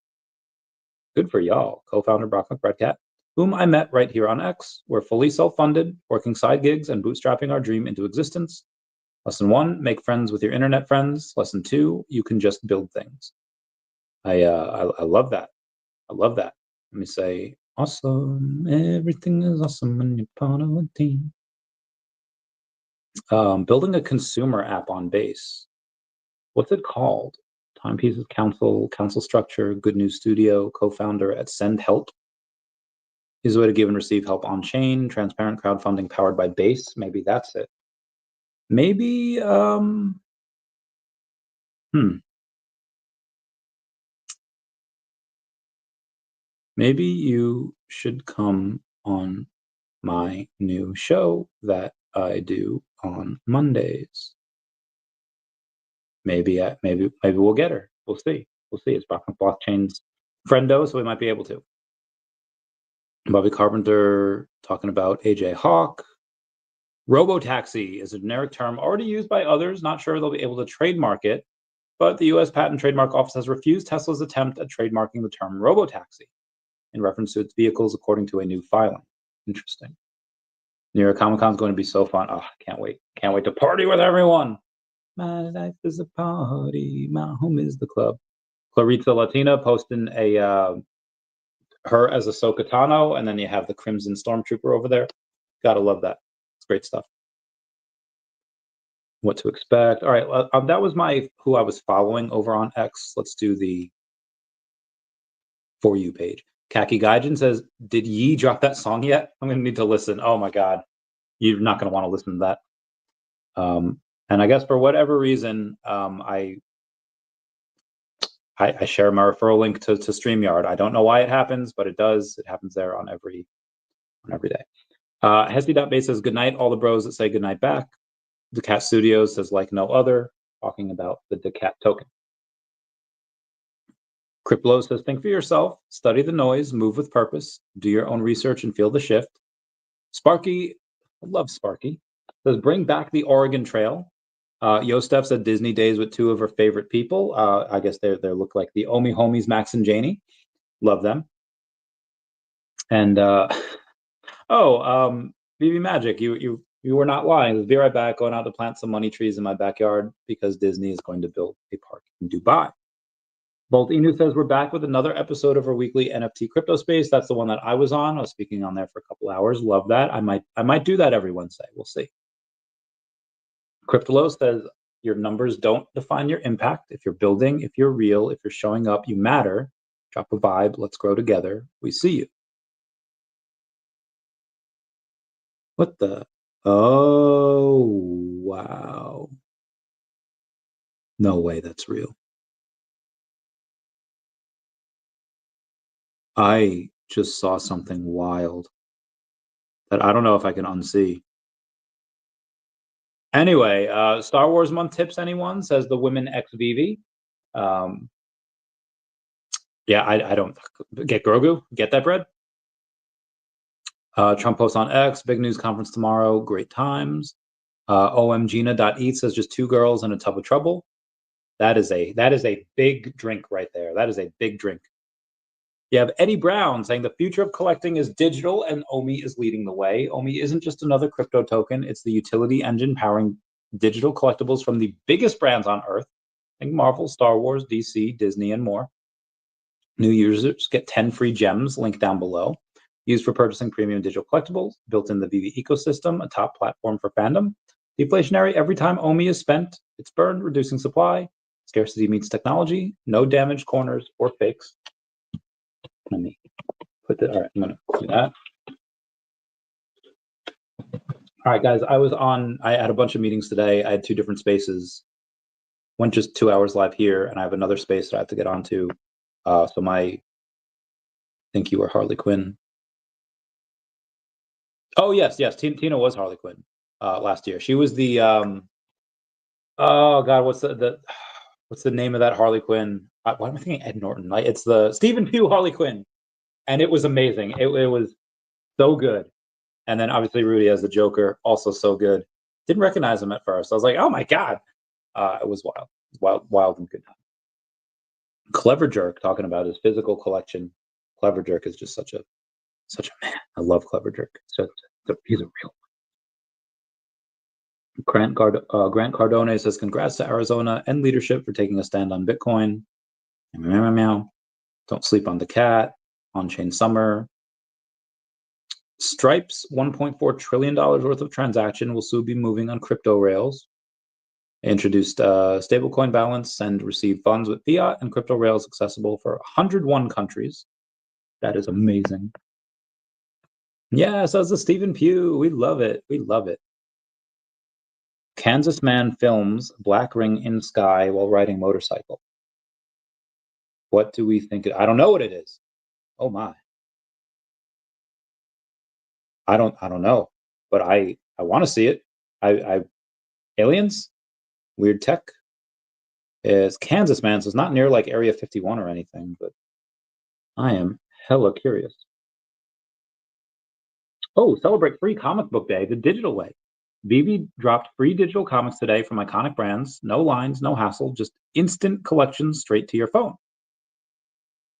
Good for y'all, co-founder Brock McBreadcat, whom I met right here on X. We're fully self-funded, working side gigs and bootstrapping our dream into existence. Lesson 1, make friends with your internet friends. Lesson 2, you can just build things. I love that. I love that. Let me say, awesome. Everything is awesome when you're part of a team. Building a consumer app on Base. What's it called? Timepieces Council, Council Structure, Good News Studio, co-founder at Send Help. Is a way to give and receive help on chain, transparent crowdfunding powered by Base. Maybe that's it. Maybe, maybe you should come on my new show that I do on Mondays. Maybe we'll get her. We'll see. We'll see. It's Blockchain's friendo, so we might be able to. Bobby Carpenter talking about AJ Hawk. Robotaxi is a generic term already used by others. Not sure they'll be able to trademark it, but the U.S. Patent and Trademark Office has refused Tesla's attempt at trademarking the term robotaxi in reference to its vehicles, according to a new filing. Interesting. New York Comic Con is going to be so fun. Oh, I can't wait. Can't wait to party with everyone. My life is a party. My home is the club. Clarita Latina posting a her as Ahsoka Tano, and then you have the Crimson Stormtrooper over there. Gotta love that. It's great stuff. What to expect. All right, that was who I was following over on X. Let's do the For You page. Kaki Gaijin says, did Yi drop that song yet? I'm going to need to listen. Oh my God. You're not going to want to listen to that. And I guess for whatever reason, I share my referral link to StreamYard. I don't know why it happens, but it does. It happens there on every day. Hesty.base says, good night, all the bros that say good night back. daCAT Studios says, like no other, talking about the daCAT token. Cryptlo says, think for yourself, study the noise, move with purpose, do your own research and feel the shift. Sparky, I love Sparky, says, bring back the Oregon Trail. Yostef said Disney days with two of her favorite people. I guess they look like the OMI homies, Max and Janie. Love them. And VeVe Magic, you were not lying. I'll be right back, going out to plant some money trees in my backyard because Disney is going to build a park in Dubai. Bolt Inu says we're back with another episode of our weekly NFT crypto space. That's the one that I was on. I was speaking on there for a couple hours. Love that. I might do that every Wednesday. We'll see. Cryptolo says your numbers don't define your impact. If you're building, if you're real, if you're showing up, you matter. Drop a vibe. Let's grow together. We see you. What the? Oh, wow. No way that's real. I just saw something wild that I don't know if I can unsee. Anyway, Star Wars month tips, anyone? Says the women ex VeVe. Yeah, I don't get Grogu. Get that bread. Trump posts on X. Big news conference tomorrow. Great times. OMGina.eat says just two girls in a tub of trouble. That is a big drink right there. That is a big drink. You have Eddie Brown saying the future of collecting is digital and OMI is leading the way. OMI isn't just another crypto token. It's the utility engine powering digital collectibles from the biggest brands on earth. Think Marvel, Star Wars, DC, Disney, and more. New users get 10 free gems, linked down below. Used for purchasing premium digital collectibles, built in the VeVe ecosystem, a top platform for fandom. Deflationary, every time OMI is spent, it's burned, reducing supply. Scarcity meets technology, no damaged corners or fakes. Let me put that. All right, I'm going to do that. All right, guys, I had a bunch of meetings today. I had two different spaces. went just 2 hours live here, and I have another space that I have to get onto. So I think you were Harley Quinn. Oh yes, Tina was Harley Quinn last year. She was the oh god, what's the name of that Harley Quinn? Why am I thinking Ed Norton? Like, it's the Stephen Pugh Harley Quinn, and it was amazing. It was so good. And then obviously Rudy as the Joker, also so good. Didn't recognize him at first. I was like, oh my god, it was wild and good. Clever Jerk talking about his physical collection. Clever Jerk is just such a man. I love Clever Jerk. He's a real. Grant Cardone says, congrats to Arizona and leadership for taking a stand on Bitcoin. Meow, meow. Don't sleep on daCAT. On-chain summer. Stripe's $1.4 trillion worth of transaction will soon be moving on crypto rails. Introduced stablecoin balance and receive funds with fiat and crypto rails accessible for 101 countries. That is amazing. Yeah, so it's the Stephen Pugh. We love it. We love it. Kansas man films black ring in sky while riding motorcycle. What do we think? I don't know what it is. Oh my. I don't know, but I want to see it. I aliens, weird tech. Is Kansas man, so it's not near like Area 51 or anything, but I am hella curious. Oh, celebrate free comic book day the digital way. VeVe dropped free digital comics today from iconic brands. No lines, no hassle, just instant collections straight to your phone.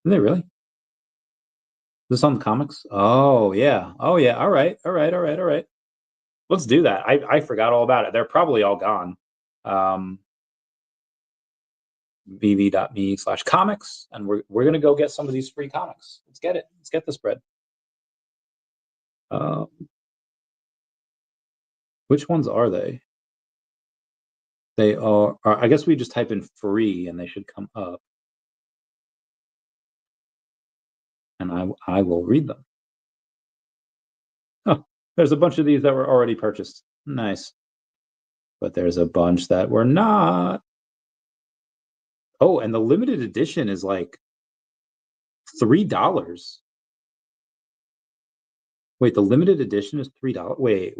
Are they really? Is this on the comics? Oh yeah. Oh yeah. All right. Let's do that. I forgot all about it. They're probably all gone. VeVe.me/comics, and we're gonna go get some of these free comics. Let's get it. Let's get this bread. Which ones are they? They are. I guess we just type in free, and they should come up, and I will read them. Oh, there's a bunch of these that were already purchased. Nice, but there's a bunch that were not. Oh, and the limited edition is like $3. Wait, the limited edition is $3. Wait.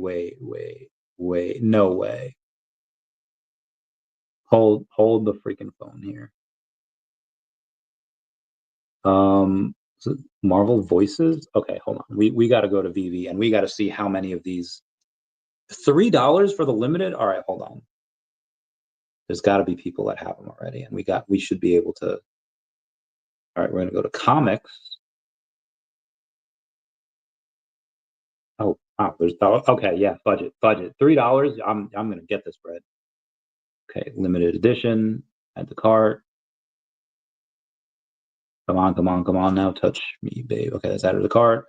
No way. Hold the freaking phone here. So Marvel Voices. Okay, hold on. We got to go to VeVe and we got to see how many of these. $3 for the limited. All right, hold on. There's got to be people that have them already, and we should be able to. All right, we're gonna go to comics. Oh, wow, there's okay, yeah, budget. $3. I'm gonna get this bread. Okay, limited edition. Add the cart. Come on now, touch me, babe. Okay, let's add to the cart.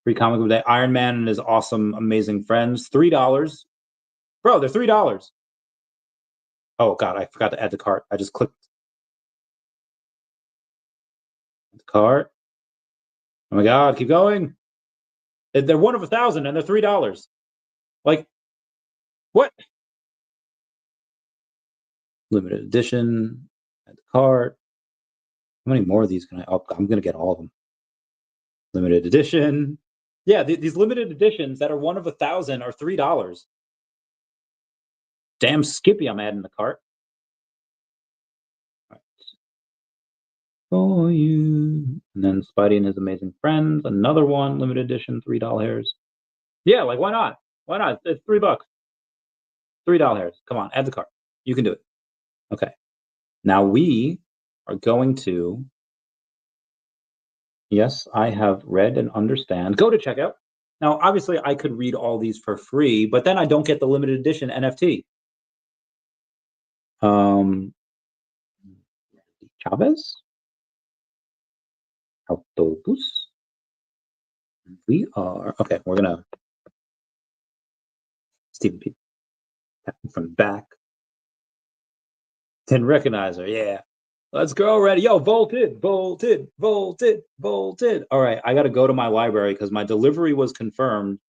Free comic of the day. Iron Man and his awesome, amazing friends. $3. Bro, they're $3. Oh god, I forgot to add the cart. I just clicked the cart. Oh my god, keep going. They're one of 1,000 and they're $3. Like, what? Limited edition. Add the cart. How many more of these can I? Oh, I'm gonna get all of them. Limited edition. Yeah, these limited editions that are one of 1,000 are $3. Damn Skippy, I'm adding the cart. Right. For you. And then Spidey and his amazing friends. Another one, limited edition, $3. Yeah, like why not? Why not? It's $3. $3. Come on, add the cart. You can do it. Okay. Now we are going to. Yes, I have read and understand. Go to checkout. Now, obviously, I could read all these for free, but then I don't get the limited edition NFT. Chavez? Autobus? We are, okay, we're gonna, Stephen P. from the back. Didn't recognize her, yeah. Let's go already. Yo, volted. All right, I gotta go to my library because my delivery was confirmed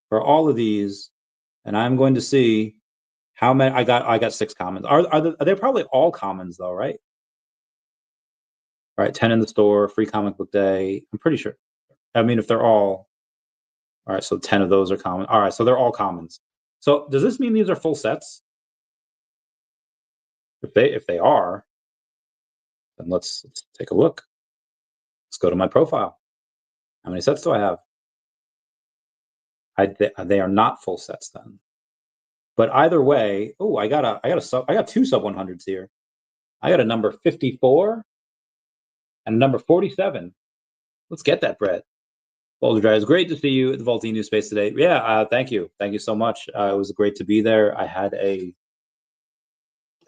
for all of these, and I'm going to see How many? I got 6 commons. Are they probably all commons though, right? All right, 10 in the store, free comic book day. I'm pretty sure. I mean, if they're all right, so 10 of those are common. All right, so they're all commons. So does this mean these are full sets? If they are, then let's take a look. Let's go to my profile. How many sets do I have? They are not full sets then. But either way, oh, I got 2 sub 100s here. I got a number 54 and a number 47. Let's get that, Brett. Boulder Drive, it's great to see you at the Vault News Space today. Yeah, thank you so much. It was great to be there.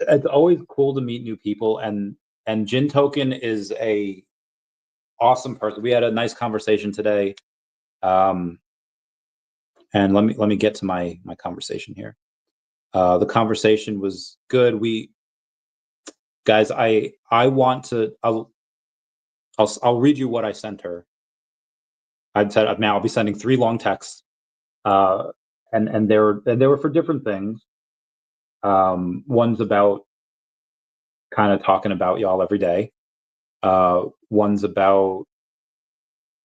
It's always cool to meet new people, and Jin Token is a awesome person. We had a nice conversation today. And let me get to my conversation here. The conversation was good. Guys, I want to. I'll read you what I sent her. I'll be sending 3 long texts, and they were for different things. One's about kind of talking about y'all every day. One's about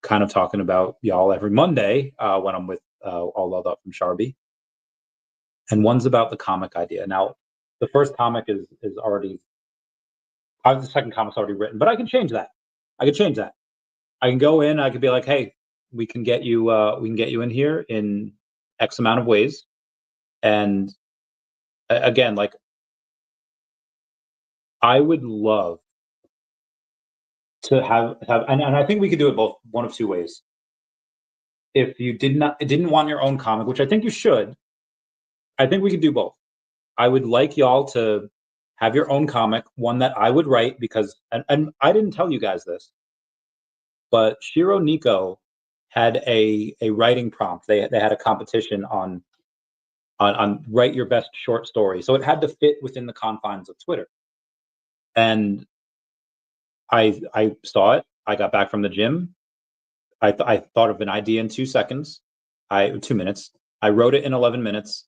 kind of talking about y'all every Monday when I'm with All Loved Up from Sharby. And one's about the comic idea. Now, the first comic is already. The second comic's already written, but I can change that. I can go in. I could be like, hey, we can get you in here in X amount of ways. And again, like, I would love to have and I think we could do it both one of 2 ways. If you didn't want your own comic, which I think you should, I think we could do both. I would like y'all to have your own comic, one that I would write, because and I didn't tell you guys this, but Shiro Nico had a writing prompt. They had a competition on write your best short story. So it had to fit within the confines of Twitter. And I saw it. I got back from the gym. I thought of an idea in 2 seconds. 2 minutes. I wrote it in 11 minutes,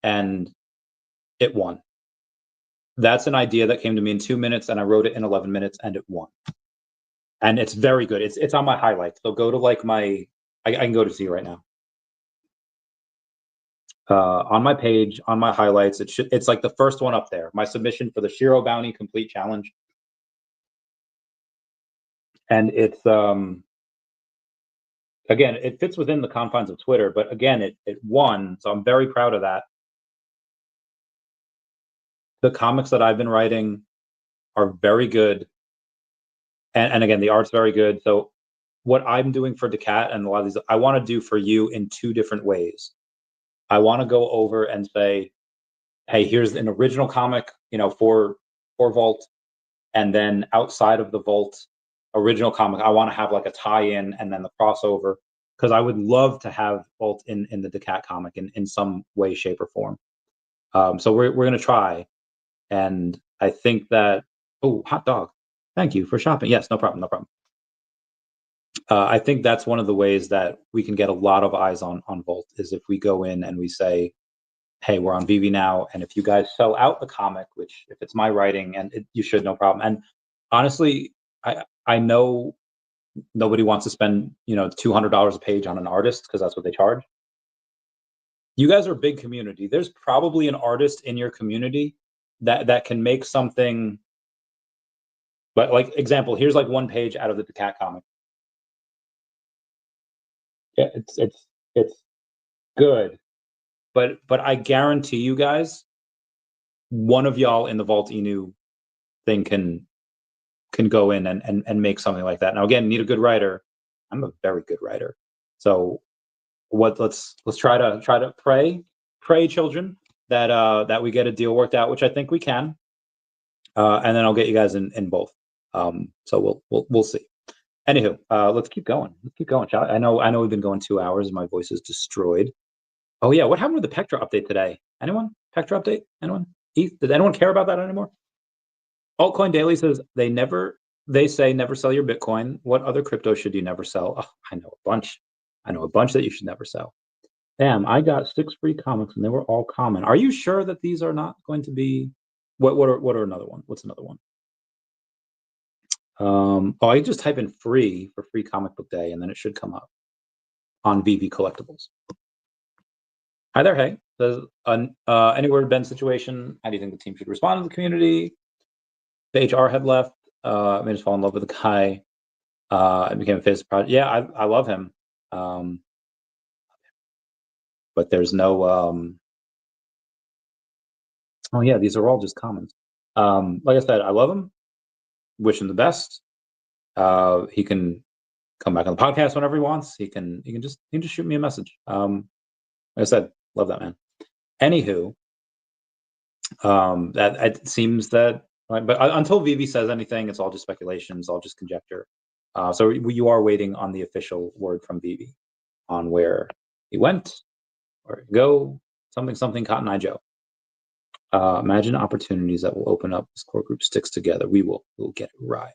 and it won. That's an idea that came to me in 2 minutes, and I wrote it in 11 minutes, and it won. And it's very good. It's on my highlights. So go to like I can go to see right now. On my page, on my highlights, it's like the first one up there. My submission for the Shiro Bounty Complete Challenge. And it's again, it fits within the confines of Twitter, but again, it won, so I'm very proud of that. The comics that I've been writing are very good, and again, the art's very good. So what I'm doing for daCAT and a lot of these, I want to do for you in 2 different ways. I want to go over and say, hey, here's an original comic, for Vault, and then outside of the Vault original comic, I want to have like a tie-in and then the crossover, because I would love to have Vault in the daCAT comic in some way, shape, or form. So we're gonna try, and I think that hot dog, thank you for shopping. Yes, no problem. I think that's one of the ways that we can get a lot of eyes on Vault, is if we go in and we say, hey, we're on VeVe now, and if you guys sell out the comic, which if it's my writing, and you should, no problem. And honestly, I know nobody wants to spend $200 a page on an artist, because that's what they charge. You guys are a big community. There's probably an artist in your community that can make something. But like example, here's like one page out of the daCAT comic. Yeah, it's good, but I guarantee you guys, one of y'all in the Vault Inu thing can go in and make something like that. Now again, need a good writer. I'm a very good writer. So let's try to pray, children, that we get a deal worked out, which I think we can. And then I'll get you guys in both. So we'll see. Anywho, let's keep going. I know we've been going 2 hours and my voice is destroyed. Oh yeah, what happened with the Pectra update today? Anyone? Pectra update? Anyone? ETH? Did anyone care about that anymore? Altcoin Daily says they say never sell your Bitcoin. What other crypto should you never sell? Oh, I know a bunch. that you should never sell. Damn, I got 6 free comics and they were all common. Are you sure that these are not going to be? What are another one? What's another one? Oh, I just type in free for free comic book day and then it should come up on VeVe Collectibles. Hi there, hey. Says, any word Ben situation? How do you think the team should respond to the community? The HR head left. I just fall in love with the guy. It became a face project. Yeah, I love him. But there's no oh yeah, these are all just comments. Like I said, I love him. Wish him the best. He can come back on the podcast whenever he wants. He can just shoot me a message. Like I said, love that man. Anywho, that it seems that, but until VeVe says anything, it's all just speculation. It's all just conjecture. So you are waiting on the official word from VeVe on where he went, or go, something Cotton Eye Joe. Imagine opportunities that will open up. This core group sticks together. We'll get it right.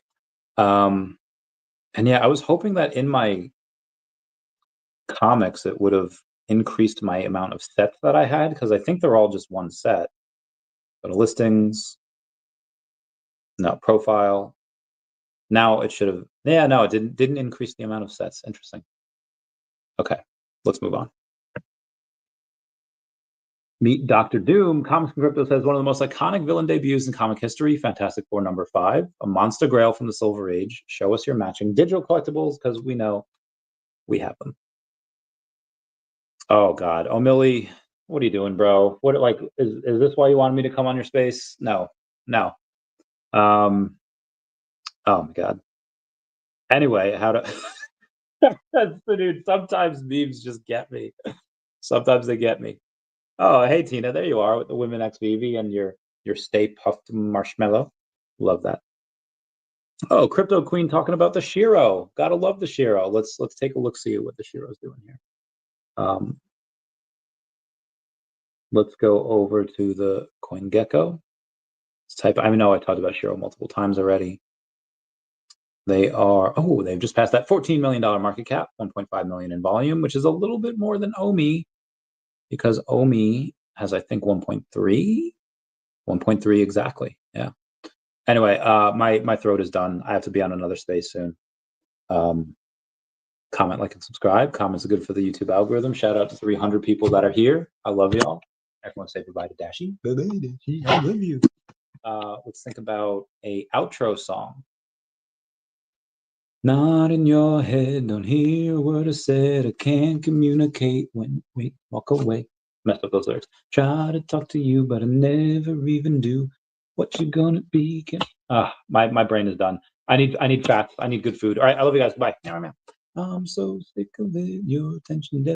And yeah, I was hoping that in my comics it would have increased my amount of sets that I had, because I think they're all just one set. But listings, no profile. Now it should have. Yeah, no, it didn't increase the amount of sets. Interesting. Okay, let's move on. Meet Dr. Doom. Comics and Crypto says one of the most iconic villain debuts in comic history. Fantastic Four #5, a monster grail from the Silver Age. Show us your matching digital collectibles, because we know we have them. Oh God, Millie, what are you doing, bro? What, like, is this why you wanted me to come on your space? No. Oh my God. Anyway, how to? That's the dude. Sometimes memes just get me. Sometimes they get me. Oh, hey Tina, there you are with the Women X VeVe and your Stay Puffed Marshmallow. Love that. Oh, Crypto Queen talking about the Shiro. Gotta love the Shiro. Let's take a look, see what the Shiro's doing here. Let's go over to the CoinGecko. Let's type. I know I talked about Shiro multiple times already. They are, they've just passed that $14 million market cap, 1.5 million in volume, which is a little bit more than OMI, because OMI has, I think, 1.3 exactly. Yeah. Anyway, my throat is done. I have to be on another space soon. Comment, like, and subscribe. Comments are good for the YouTube algorithm. Shout out to 300 people that are here. I love y'all. Everyone say bye to Dashi. Bye Dashi. I love you. Let's think about a outro song. Not in your head, don't hear a word I said. I can't communicate when we walk away. Messed up those lyrics. Try to talk to you, but I never even do. What you gonna be? My brain is done. I need fats. I need good food. All right, I love you guys. Bye. I'm so sick of it. Your attention.